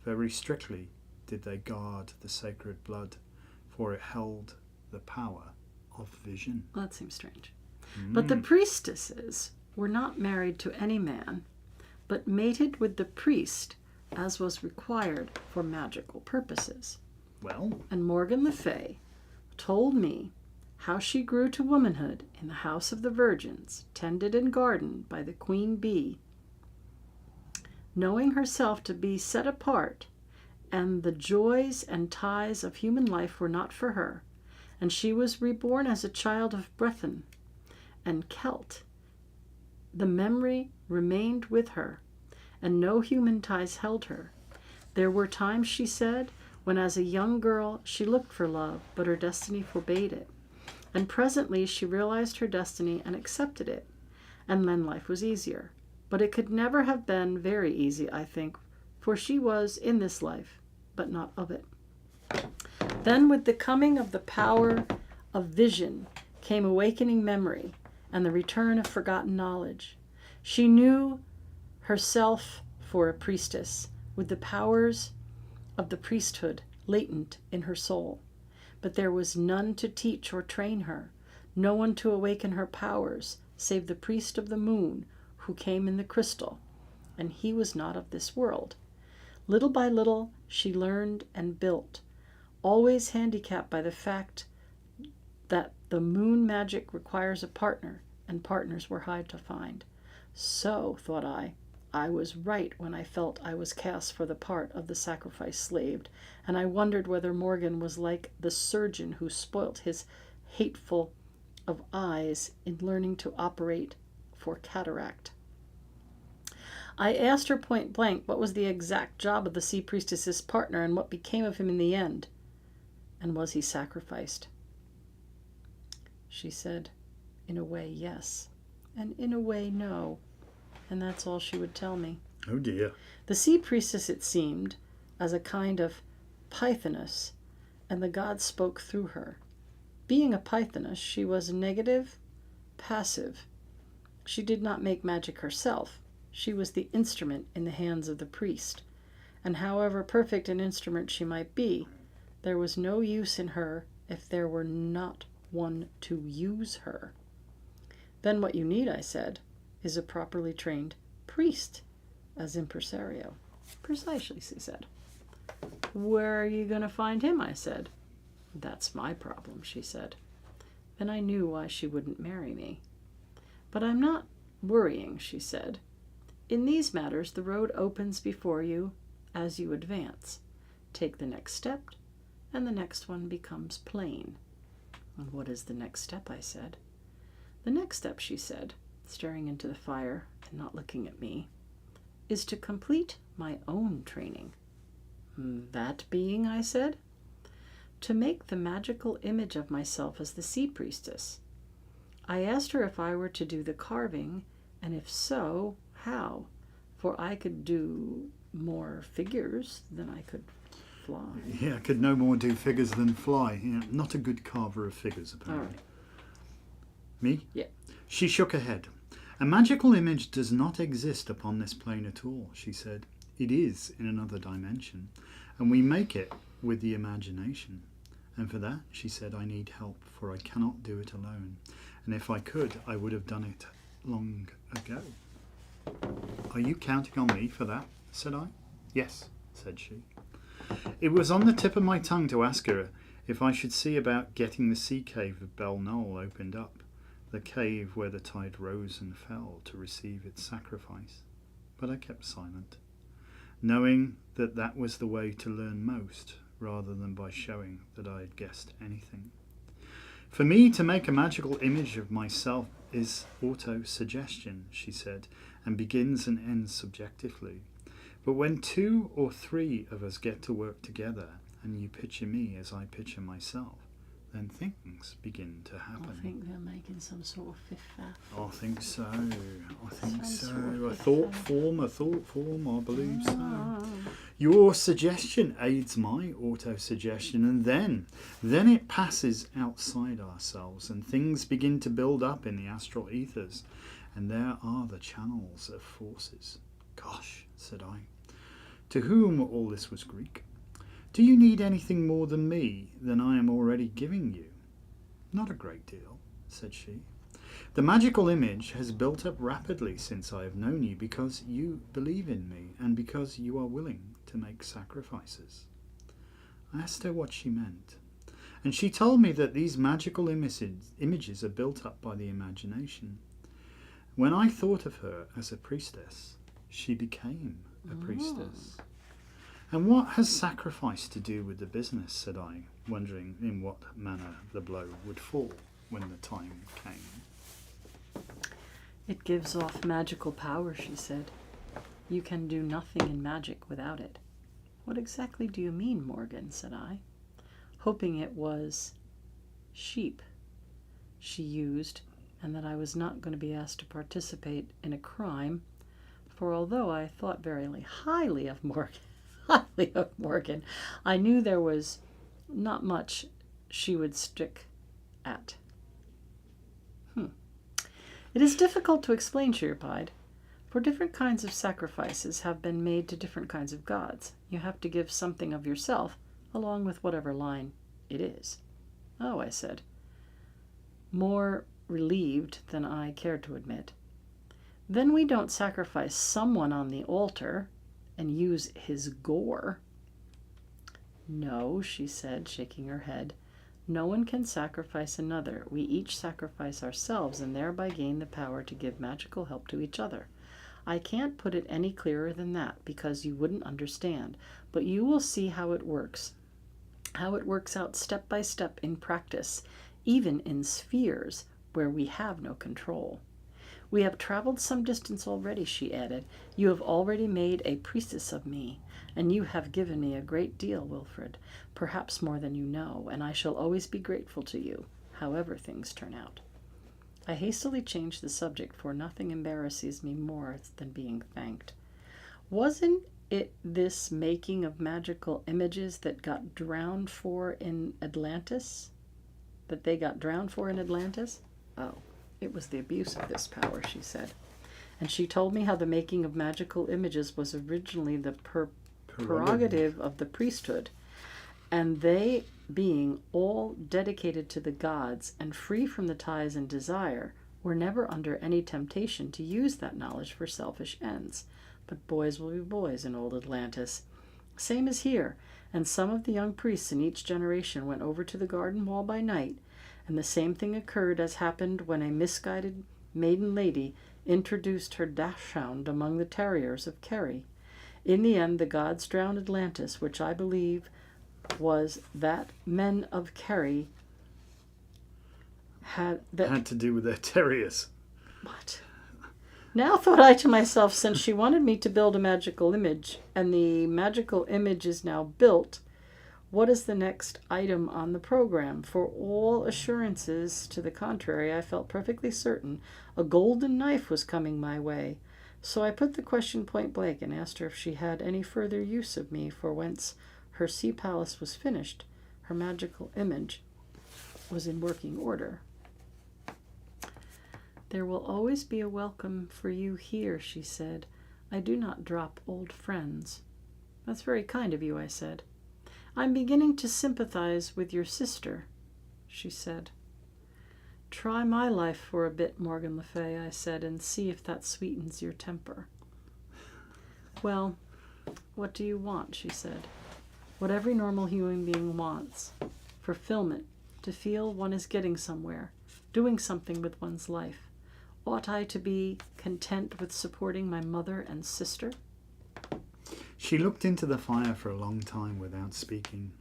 Speaker 1: Very strictly did they guard the sacred blood, for it held the power of vision.
Speaker 2: Well, that seems strange. But the priestesses were not married to any man, but mated with the priest as was required for magical purposes.
Speaker 1: Well,
Speaker 2: And Morgan Le Fay told me how she grew to womanhood in the house of the virgins, tended and guarded by the queen bee, knowing herself to be set apart, and the joys and ties of human life were not for her, and she was reborn as a child of Brethren and Celt. The memory remained with her, and no human ties held her. There were times, she said, when as a young girl she looked for love, but her destiny forbade it. And presently she realized her destiny and accepted it, and then life was easier. But it could never have been very easy, I think, for she was in this life, but not of it. Then with the coming of the power of vision came awakening memory and the return of forgotten knowledge. She knew herself for a priestess, with the powers of the priesthood latent in her soul. But there was none to teach or train her, no one to awaken her powers, save the priest of the moon, who came in the crystal, and he was not of this world. Little by little she learned and built, always handicapped by the fact that the moon magic requires a partner, and partners were hard to find. So, thought I was right when I felt I was cast for the part of the sacrifice slaved, and I wondered whether Morgan was like the surgeon who spoilt his hateful of eyes in learning to operate for cataract. I asked her point blank what was the exact job of the sea priestess's partner and what became of him in the end, and was he sacrificed? She said, in a way, yes, and in a way, no. And that's all she would tell me.
Speaker 1: oh dear.
Speaker 2: The sea priestess, it seemed, as a kind of pythoness, and the gods spoke through her. Being a pythoness, she was negative, passive. She did not make magic herself. She was the instrument in the hands of the priest. And however perfect an instrument she might be, there was no use in her if there were not one to use her. Then what you need, I said, is a properly trained priest as impresario. Precisely, she said. Where are you going to find him? I said. That's my problem, she said. Then I knew why she wouldn't marry me. But I'm not worrying, she said. In these matters, the road opens before you as you advance. Take the next step, and the next one becomes plain. And what is the next step? I said. The next step, she said, staring into the fire and not looking at me, is to complete my own training. That being, I said, to make the magical image of myself as the sea priestess. I asked her if I were to do the carving, and if so, how, for I could do more figures than I could fly.
Speaker 1: Yeah, I could no more do figures than fly. Yeah, not a good carver of figures, apparently.
Speaker 2: All right.
Speaker 1: Me?
Speaker 2: Yeah.
Speaker 1: She shook her head. A magical image does not exist upon this plane at all, she said. It is in another dimension, and we make it with the imagination. And for that, she said, I need help, for I cannot do it alone. And if I could, I would have done it long ago. Are you counting on me for that? Said I. Yes, said she. It was on the tip of my tongue to ask her if I should see about getting the sea cave of Bell Knoll opened up, the cave where the tide rose and fell to receive its sacrifice. But I kept silent. knowing that that was the way to learn most, rather than by showing that I had guessed anything. For me to make a magical image of myself is auto-suggestion, she said, and begins and ends subjectively. But when 2 or 3 of us get to work together, and you picture me as I picture myself, then things begin to happen.
Speaker 2: I think they're making some sort of fifth.
Speaker 1: I think so. I think so.
Speaker 2: Some sort of
Speaker 1: A thought form, I believe so.
Speaker 2: Ah.
Speaker 1: Your suggestion aids my auto-suggestion, and then it passes outside ourselves, and things begin to build up in the astral ethers, and there are the channels of forces. Gosh, said I, to whom all this was Greek. Do you need anything more than me than I am already giving you? Not a great deal, said she. The magical image has built up rapidly since I have known you, because you believe in me and because you are willing to make sacrifices. I asked her what she meant, and she told me that these magical images are built up by the imagination. When I thought of her as a priestess, she became a priestess. And what has sacrifice to do with the business, said I, wondering in what manner the blow would fall when the time came.
Speaker 2: It gives off magical power, she said. You can do nothing in magic without it. What exactly do you mean, Morgan, said I, hoping it was sheep she used, and that I was not going to be asked to participate in a crime, for although I thought very highly of Morgan, I knew there was not much she would stick at. It is difficult to explain, she replied, for different kinds of sacrifices have been made to different kinds of gods. You have to give something of yourself, along with whatever line it is. Oh, I said, more relieved than I cared to admit. Then we don't sacrifice someone on the altar and use his gore. No, she said, shaking her head. No one can sacrifice another. We each sacrifice ourselves and thereby gain the power to give magical help to each other. I can't put it any clearer than that because you wouldn't understand, but you will see how it works out step by step in practice, even in spheres where we have no control. We have traveled some distance already, she added. You have already made a priestess of me, and you have given me a great deal, Wilfred, perhaps more than you know, and I shall always be grateful to you, however things turn out. I hastily changed the subject, for nothing embarrasses me more than being thanked. Wasn't it this making of magical images that got drowned for in Atlantis? That they got drowned for in Atlantis? Oh. It was the abuse of this power, she said. And she told me how the making of magical images was originally the prerogative of the priesthood, and they, being all dedicated to the gods and free from the ties and desire, were never under any temptation to use that knowledge for selfish ends. But boys will be boys in old Atlantis. Same as here, and some of the young priests in each generation went over to the garden wall by night, and the same thing occurred as happened when a misguided maiden lady introduced her dachshund among the terriers of Kerry. In the end, the gods drowned Atlantis, which I believe was that men of Kerry had
Speaker 1: to do with their terriers.
Speaker 2: What? Now thought I to myself, since she wanted me to build a magical image, and the magical image is now built, what is the next item on the program? For all assurances to the contrary, I felt perfectly certain a golden knife was coming my way. So I put the question point blank and asked her if she had any further use of me, for once her sea palace was finished, her magical image was in working order. There will always be a welcome for you here, she said. I do not drop old friends. That's very kind of you, I said. I'm beginning to sympathize with your sister, she said. Try my life for a bit, Morgan Le Fay, I said, and see if that sweetens your temper. Well, what do you want, she said. What every normal human being wants. Fulfillment, to feel one is getting somewhere, doing something with one's life. Ought I to be content with supporting my mother and sister?
Speaker 1: She looked into the fire for a long time without speaking.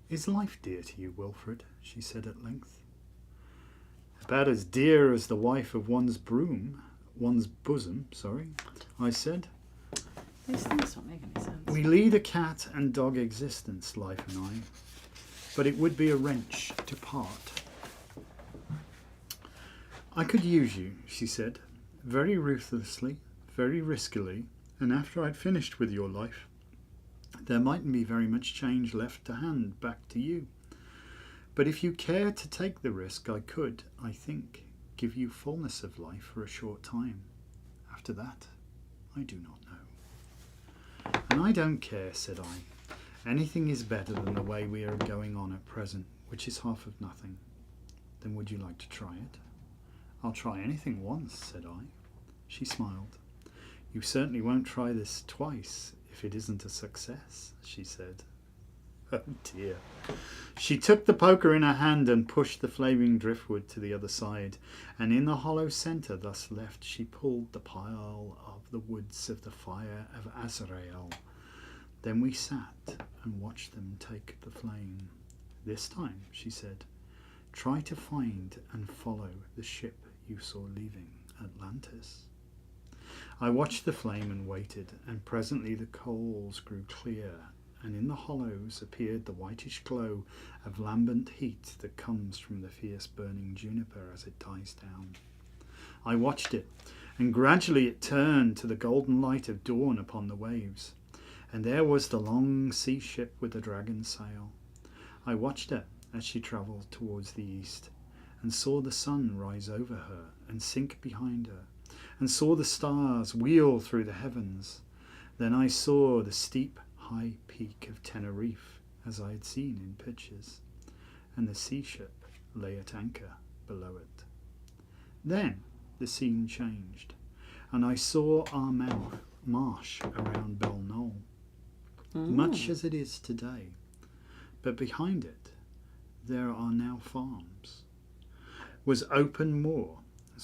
Speaker 1: "Is life dear to you, Wilfred?" she said at length. "About as dear as the wife of one's bosom, I said.
Speaker 2: These things don't make any sense.
Speaker 1: "We lead a cat and dog existence, life and I, but it would be a wrench to part. I could use you," she said, "very ruthlessly, very riskily, and after I'd finished with your life, there mightn't be very much change left to hand back to you. But if you care to take the risk, I could, I think, give you fullness of life for a short time. After that, I do not know." "And I don't care," said I. "Anything is better than the way we are going on at present, which is half of nothing." "Then would you like to try it?" "I'll try anything once," said I. She smiled. "You certainly won't try this twice if it isn't a success," she said. Oh dear. She took the poker in her hand and pushed the flaming driftwood to the other side, and in the hollow centre thus left she pulled the pile of the woods of the fire of Azrael. Then we sat and watched them take the flame. "This time," she said, "try to find and follow the ship you saw leaving Atlantis." I watched the flame and waited, and presently the coals grew clear, and in the hollows appeared the whitish glow of lambent heat that comes from the fierce burning juniper as it dies down. I watched it, and gradually it turned to the golden light of dawn upon the waves, and there was the long sea ship with the dragon sail. I watched her as she travelled towards the east, and saw the sun rise over her and sink behind her, and saw the stars wheel through the heavens. Then I saw the steep, high peak of Tenerife, as I had seen in pictures, and the sea ship lay at anchor below it. Then the scene changed, and I saw our marsh around Belknap, much as it is today, but behind it there are now farms. Was open moor.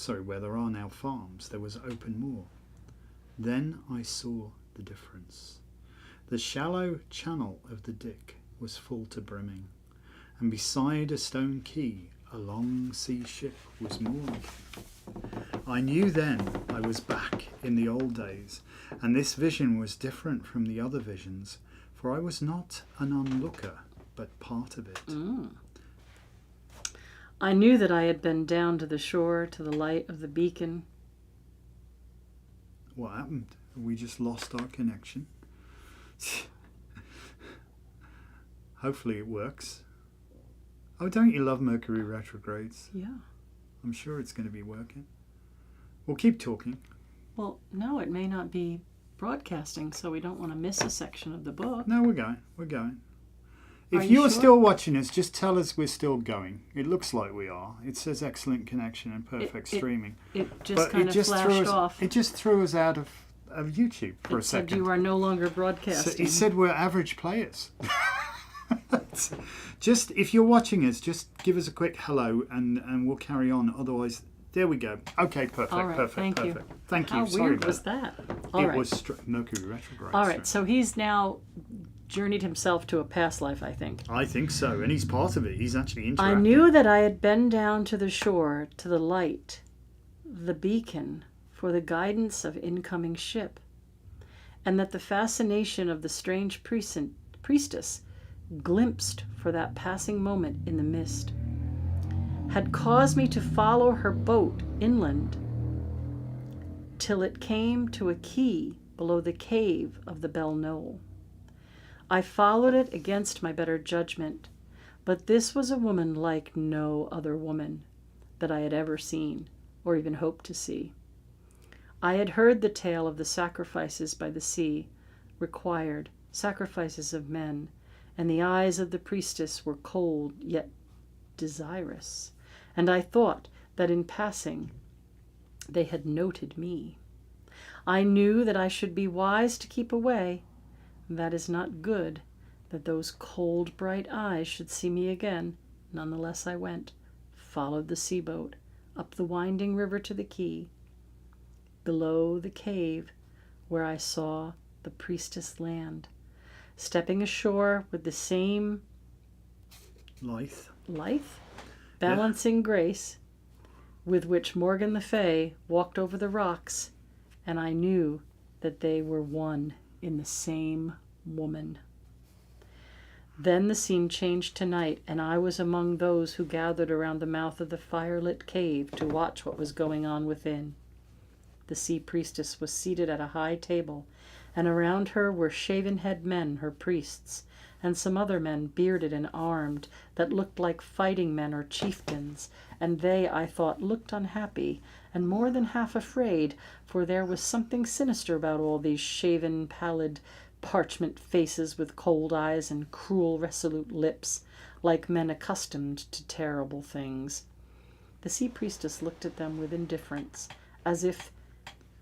Speaker 1: Where there are now farms, there was open moor. Then I saw the difference. The shallow channel of the Dick was full to brimming, and beside a stone quay a long sea ship was moored. I knew then I was back in the old days, and this vision was different from the other visions, for I was not an onlooker, but part of it.
Speaker 2: I knew that I had been down to the shore, to the light of the beacon.
Speaker 1: What happened? We just lost our connection. Hopefully it works. Oh, don't you love Mercury retrogrades?
Speaker 2: Yeah.
Speaker 1: I'm sure it's going to be working. We'll keep talking.
Speaker 2: Well, no, it may not be broadcasting, so we don't want to miss a section of the book.
Speaker 1: No, we're going. If
Speaker 2: Are you
Speaker 1: you're
Speaker 2: sure?
Speaker 1: still watching us, just tell us we're still going. It looks like we are. It says excellent connection and perfect streaming.
Speaker 2: It just kind of flashed off.
Speaker 1: It just threw us out of YouTube for a second.
Speaker 2: It said you are no longer broadcasting.
Speaker 1: So it said we're average players. Just, if you're watching us, just give us a quick hello and we'll carry on. Otherwise, there we go. Okay, perfect,
Speaker 2: All right,
Speaker 1: perfect. Thank you.
Speaker 2: How
Speaker 1: Sorry
Speaker 2: weird
Speaker 1: about
Speaker 2: was that? All right.
Speaker 1: It was Mercury retrograde.
Speaker 2: All right, so he's now journeyed himself to a past life, I think.
Speaker 1: I think so, and he's part of it. He's actually interacting.
Speaker 2: I knew that I had been down to the shore, to the light, the beacon, for the guidance of incoming ship, and that the fascination of the strange priestess, glimpsed for that passing moment in the mist, had caused me to follow her boat inland till it came to a quay below the cave of the Belle Knoll. I followed it against my better judgment, but this was a woman like no other woman that I had ever seen or even hoped to see. I had heard the tale of the sacrifices by the sea required, sacrifices of men, and the eyes of the priestess were cold yet desirous, and I thought that in passing they had noted me. I knew that I should be wise to keep away. That is not good, that those cold, bright eyes should see me again. Nonetheless I went, followed the sea-boat, up the winding river to the quay, below the cave, where I saw the Priestess land. Stepping ashore with the same lithe, balancing grace with which Morgan le Fay walked over the rocks, and I knew that they were one in the same woman. Then the scene changed to night, and I was among those who gathered around the mouth of the firelit cave to watch what was going on within. The sea priestess was seated at a high table, and around her were shaven-head men, her priests, and some other men bearded and armed that looked like fighting men or chieftains, and they, I thought, looked unhappy and more than half afraid, for there was something sinister about all these shaven, pallid, parchment faces with cold eyes and cruel, resolute lips, like men accustomed to terrible things. The sea priestess looked at them with indifference, as if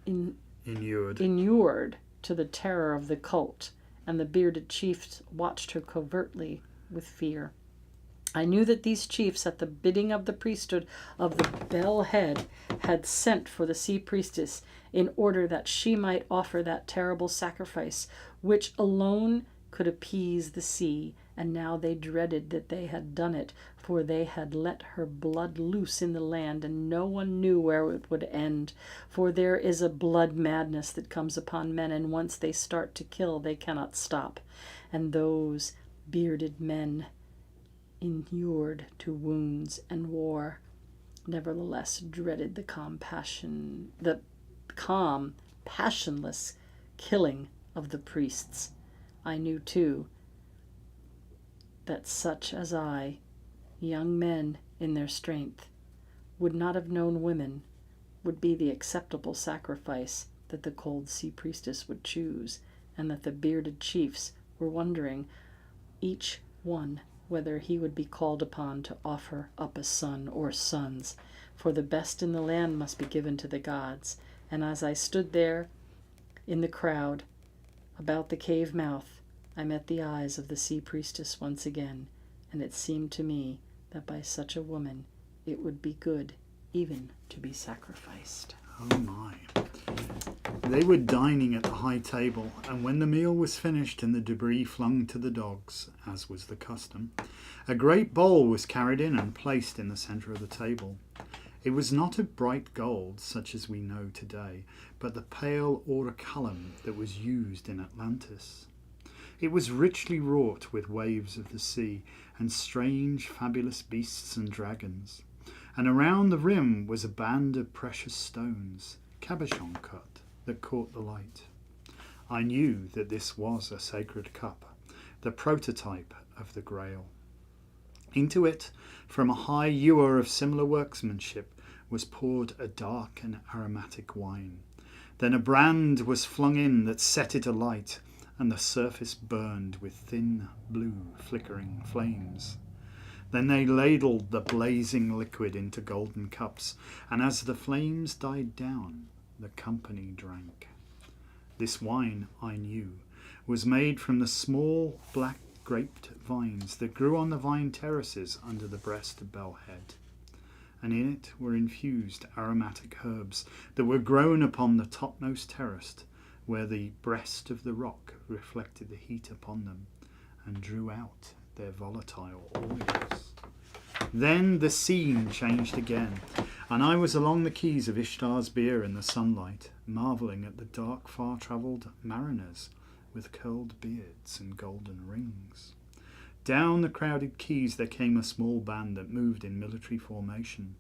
Speaker 2: inured to the terror of the cult, and the bearded chiefs watched her covertly with fear. I knew that these chiefs, at the bidding of the priesthood of the Bell Head, had sent for the sea priestess in order that she might offer that terrible sacrifice which alone could appease the sea, and now they dreaded that they had done it, for they had let her blood loose in the land, and no one knew where it would end, for there is a blood madness that comes upon men, and once they start to kill, they cannot stop. And those bearded men, inured to wounds and war, nevertheless dreaded the calm, passionless killing of the priests. I knew, too, that such as I, young men in their strength, would not have known women, would be the acceptable sacrifice that the cold sea priestess would choose, and that the bearded chiefs were wondering, each one, whether he would be called upon to offer up a son or sons, for the best in the land must be given to the gods. And as I stood there in the crowd about the cave mouth, I met the eyes of the sea priestess once again, and it seemed to me that by such a woman it would be good even to be sacrificed.
Speaker 1: Oh my. They were dining at the high table, and when the meal was finished and the debris flung to the dogs, as was the custom, a great bowl was carried in and placed in the centre of the table. It was not of bright gold, such as we know today, but the pale orichalcum that was used in Atlantis. It was richly wrought with waves of the sea and strange, fabulous beasts and dragons, and around the rim was a band of precious stones, cabochon cut, that caught the light. I knew that this was a sacred cup, the prototype of the Grail. Into it, from a high ewer of similar workmanship, was poured a dark and aromatic wine. Then a brand was flung in that set it alight, and the surface burned with thin, blue, flickering flames. Then they ladled the blazing liquid into golden cups, and as the flames died down, the company drank. This wine, I knew, was made from the small black graped vines that grew on the vine terraces under the breast of Bell Head, and in it were infused aromatic herbs that were grown upon the topmost terrace, where the breast of the rock reflected the heat upon them and drew out their volatile oils. Then the scene changed again, and I was along the quays of Ishtar's Beer in the sunlight, marvelling at the dark, far-travelled mariners with curled beards and golden rings. Down the crowded quays there came a small band that moved in military formation,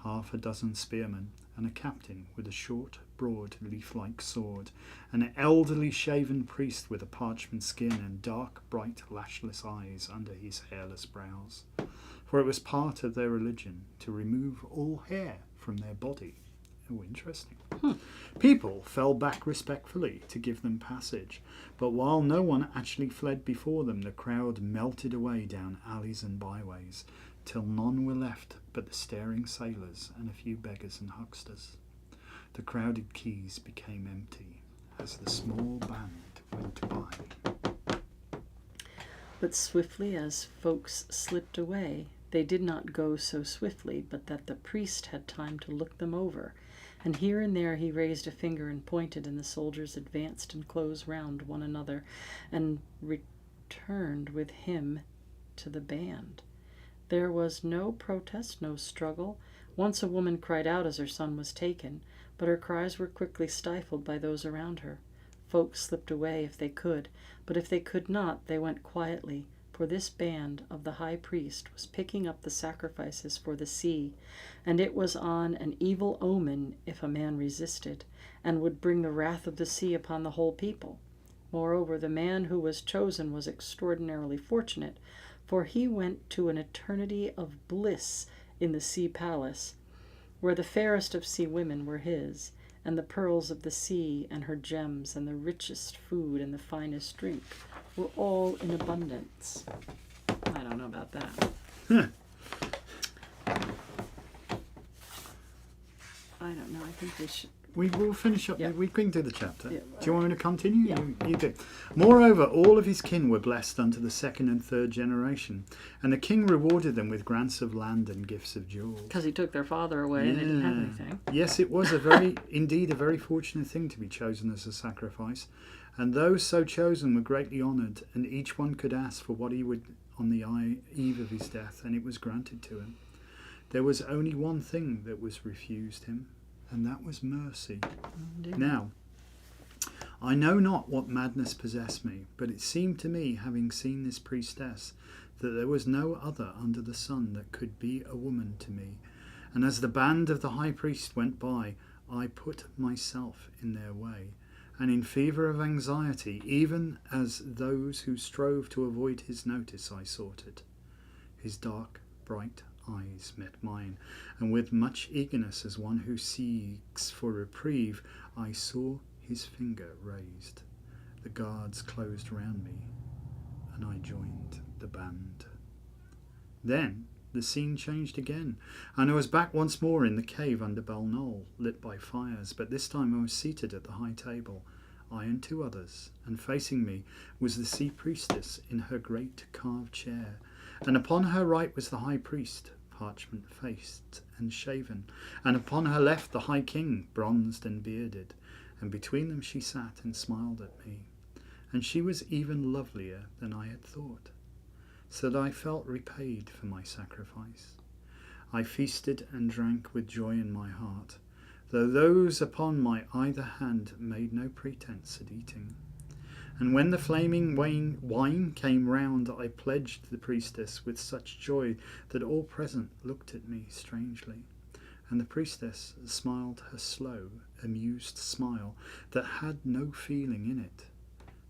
Speaker 1: 6 spearmen and a captain with a short, broad, leaf-like sword, an elderly shaven priest with a parchment skin and dark, bright, lashless eyes under his hairless brows, for it was part of their religion to remove all hair from their body. Oh, interesting. People fell back respectfully to give them passage, but while no one actually fled before them, the crowd melted away down alleys and byways, till none were left but the staring sailors and a few beggars and hucksters. The crowded quays became empty as the small band went by.
Speaker 2: But swiftly as folks slipped away, they did not go so swiftly but that the priest had time to look them over, and here and there he raised a finger and pointed, and the soldiers advanced and closed round one another, and returned with him to the band. There was no protest, no struggle. Once a woman cried out as her son was taken, but her cries were quickly stifled by those around her. Folks slipped away if they could, but if they could not, they went quietly, for this band of the high priest was picking up the sacrifices for the sea, and it was on an evil omen if a man resisted, and would bring the wrath of the sea upon the whole people. Moreover, the man who was chosen was extraordinarily fortunate, for he went to an eternity of bliss in the sea palace, where the fairest of sea women were his, and the pearls of the sea and her gems and the richest food and the finest drink were all in abundance. I don't know about that. I don't know. I think we should.
Speaker 1: We will finish up.
Speaker 2: Yeah.
Speaker 1: We can do the chapter.
Speaker 2: Yeah.
Speaker 1: Do you want me to continue?
Speaker 2: Yeah.
Speaker 1: You do. Moreover, all of his kin were blessed unto the second and third generation, and the king rewarded them with grants of land and gifts of jewels.
Speaker 2: Because he took their father away and they didn't have anything.
Speaker 1: Yes, it was indeed a very fortunate thing to be chosen as a sacrifice, and those so chosen were greatly honoured, and each one could ask for what he would on the eve of his death, and it was granted to him. There was only one thing that was refused him, and that was mercy.
Speaker 2: Indeed.
Speaker 1: Now, I know not what madness possessed me, but it seemed to me, having seen this priestess, that there was no other under the sun that could be a woman to me. And as the band of the high priest went by, I put myself in their way, and in fever of anxiety, even as those who strove to avoid his notice, I sought it. His dark, bright eyes met mine, and with much eagerness as one who seeks for reprieve, I saw his finger raised. The guards closed round me, and I joined the band. Then the scene changed again, and I was back once more in the cave under Balnol, lit by fires, but this time I was seated at the high table, I and two others, and facing me was the sea priestess in her great carved chair, and upon her right was the high priest, parchment-faced and shaven, and upon her left the high king, bronzed and bearded, and between them she sat and smiled at me, and she was even lovelier than I had thought, so that I felt repaid for my sacrifice. I feasted and drank with joy in my heart, though those upon my either hand made no pretence at eating. And when the flaming wine came round, I pledged the priestess with such joy that all present looked at me strangely. And the priestess smiled her slow, amused smile that had no feeling in it,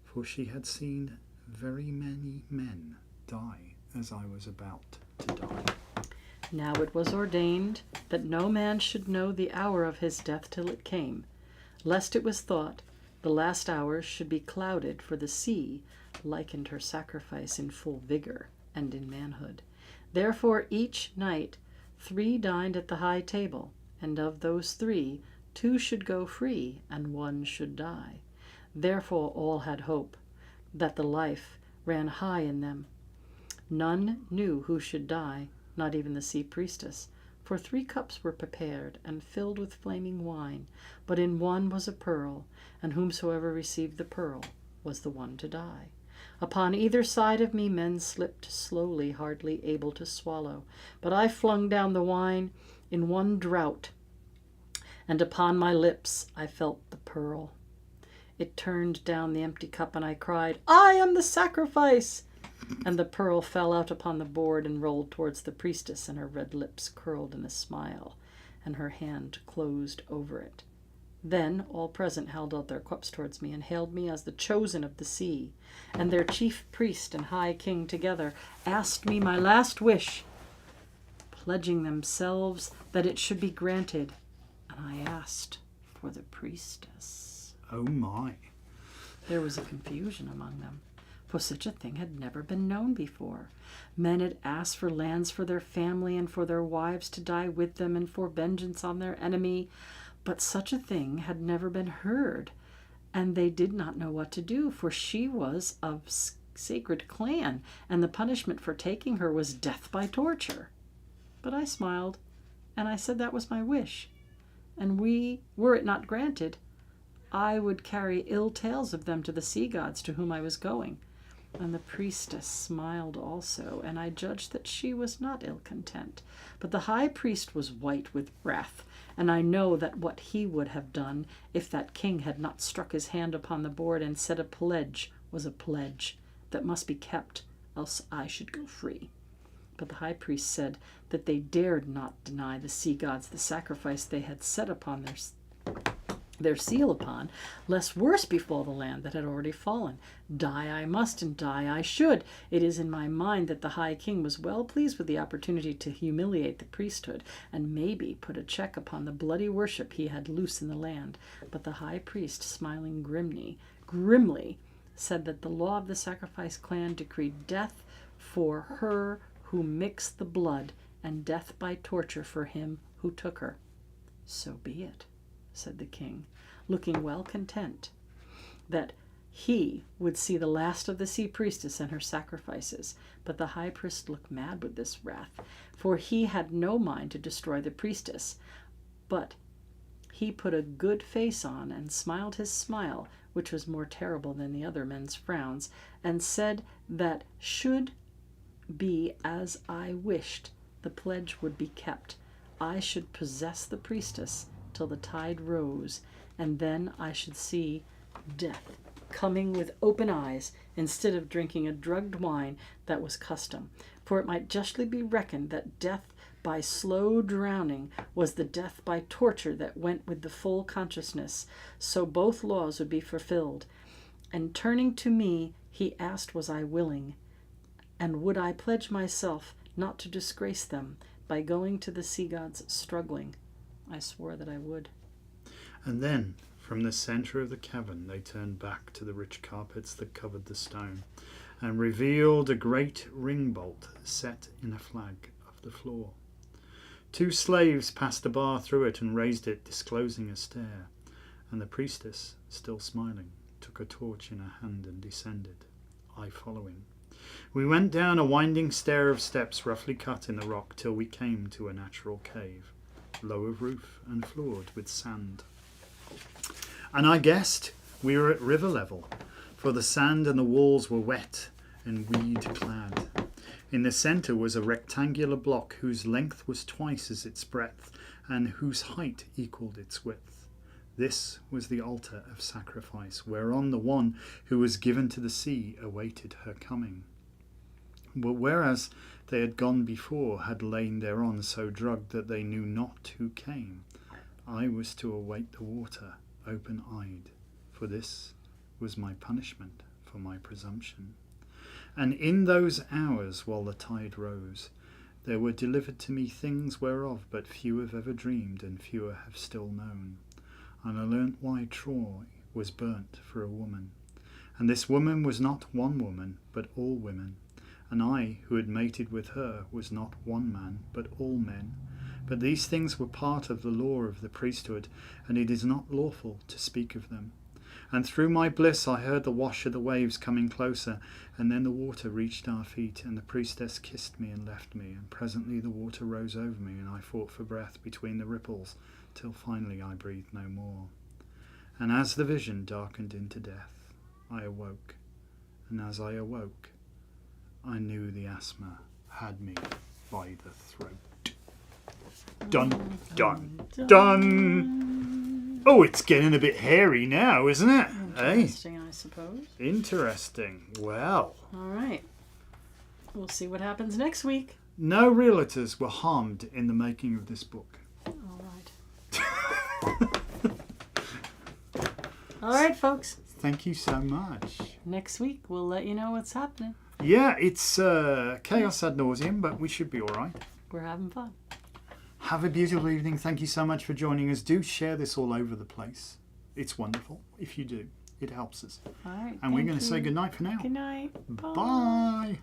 Speaker 1: for she had seen very many men die as I was about to die.
Speaker 2: Now it was ordained that no man should know the hour of his death till it came, lest it was thought the last hours should be clouded, for the sea likened her sacrifice in full vigor and in manhood. Therefore each night 3 dined at the high table, and of those 3, 2 should go free, and 1 should die. Therefore all had hope that the life ran high in them. None knew who should die, not even the sea priestess, for 3 cups were prepared and filled with flaming wine, but in one was a pearl, and whomsoever received the pearl was the one to die. Upon either side of me men slipped slowly, hardly able to swallow, but I flung down the wine in one draught, and upon my lips I felt the pearl. It turned down the empty cup, and I cried, "I am the sacrifice!" And the pearl fell out upon the board and rolled towards the priestess, and her red lips curled in a smile, and her hand closed over it. Then all present held out their cups towards me, and hailed me as the chosen of the sea, and their chief priest and high king together asked me my last wish, pledging themselves that it should be granted, and I asked for the priestess.
Speaker 1: Oh my.
Speaker 2: There was a confusion among them, for such a thing had never been known before. Men had asked for lands for their family and for their wives to die with them and for vengeance on their enemy, but such a thing had never been heard, and they did not know what to do, for she was of sacred clan, and the punishment for taking her was death by torture. But I smiled, and I said that was my wish, and were it not granted, I would carry ill tales of them to the sea gods to whom I was going. And the priestess smiled also, and I judged that she was not ill content. But the high priest was white with wrath, and I know that what he would have done if that king had not struck his hand upon the board and said a pledge was a pledge that must be kept, else I should go free. But the high priest said that they dared not deny the sea gods the sacrifice they had set upon their seal upon, lest worse befall the land that had already fallen. Die I must, and die I should. It is in my mind that the high king was well pleased with the opportunity to humiliate the priesthood, and maybe put a check upon the bloody worship he had loose in the land. But the high priest, smiling grimly, said that the law of the sacrifice clan decreed death for her who mixed the blood, and death by torture for him who took her. So be it, said the king, looking well content that he would see the last of the sea priestess and her sacrifices. But the high priest looked mad with this wrath, for he had no mind to destroy the priestess. But he put a good face on and smiled his smile, which was more terrible than the other men's frowns, and said that should be as I wished, the pledge would be kept. I should possess the priestess till the tide rose, and then I should see death coming with open eyes, instead of drinking a drugged wine that was custom. For it might justly be reckoned that death by slow drowning was the death by torture that went with the full consciousness, so both laws would be fulfilled. And turning to me, he asked was I willing, and would I pledge myself not to disgrace them by going to the sea gods struggling. I swore that I would.
Speaker 1: And then, from the centre of the cavern, they turned back to the rich carpets that covered the stone, and revealed a great ring bolt set in a flag of the floor. 2 slaves passed a bar through it and raised it, disclosing a stair, and the priestess, still smiling, took a torch in her hand and descended, I following. We went down a winding stair of steps roughly cut in the rock till we came to a natural cave, low of roof and floored with sand. And I guessed we were at river level, for the sand and the walls were wet and weed-clad. In the centre was a rectangular block whose length was twice as its breadth, and whose height equalled its width. This was the altar of sacrifice, whereon the one who was given to the sea awaited her coming. But whereas they had gone before, had lain thereon so drugged that they knew not who came, I was to await the water, open-eyed, for this was my punishment for my presumption. And in those hours, while the tide rose, there were delivered to me things whereof but few have ever dreamed, and fewer have still known. And I learnt why Troy was burnt for a woman. And this woman was not one woman, but all women. And I, who had mated with her, was not one man, but all men. But these things were part of the law of the priesthood, and it is not lawful to speak of them. And through my bliss I heard the wash of the waves coming closer, and then the water reached our feet, and the priestess kissed me and left me, and presently the water rose over me, and I fought for breath between the ripples, till finally I breathed no more. And as the vision darkened into death, I awoke, and as I awoke, I knew the asthma had me by the throat. Dun, dun, dun! Oh, it's getting a bit hairy now, isn't it?
Speaker 2: Interesting, I suppose.
Speaker 1: Interesting. Well.
Speaker 2: All right. We'll see what happens next week.
Speaker 1: No realtors were harmed in the making of this book.
Speaker 2: All right. All right, folks.
Speaker 1: Thank you so much.
Speaker 2: Next week, we'll let you know what's happening.
Speaker 1: Yeah, it's chaos ad nauseum, but we should be all right.
Speaker 2: We're having fun.
Speaker 1: Have a beautiful evening. Thank you so much for joining us. Do share this all over the place. It's wonderful. If you do, it helps us.
Speaker 2: All right.
Speaker 1: And we're going to say goodnight for now.
Speaker 2: Good night.
Speaker 1: Bye.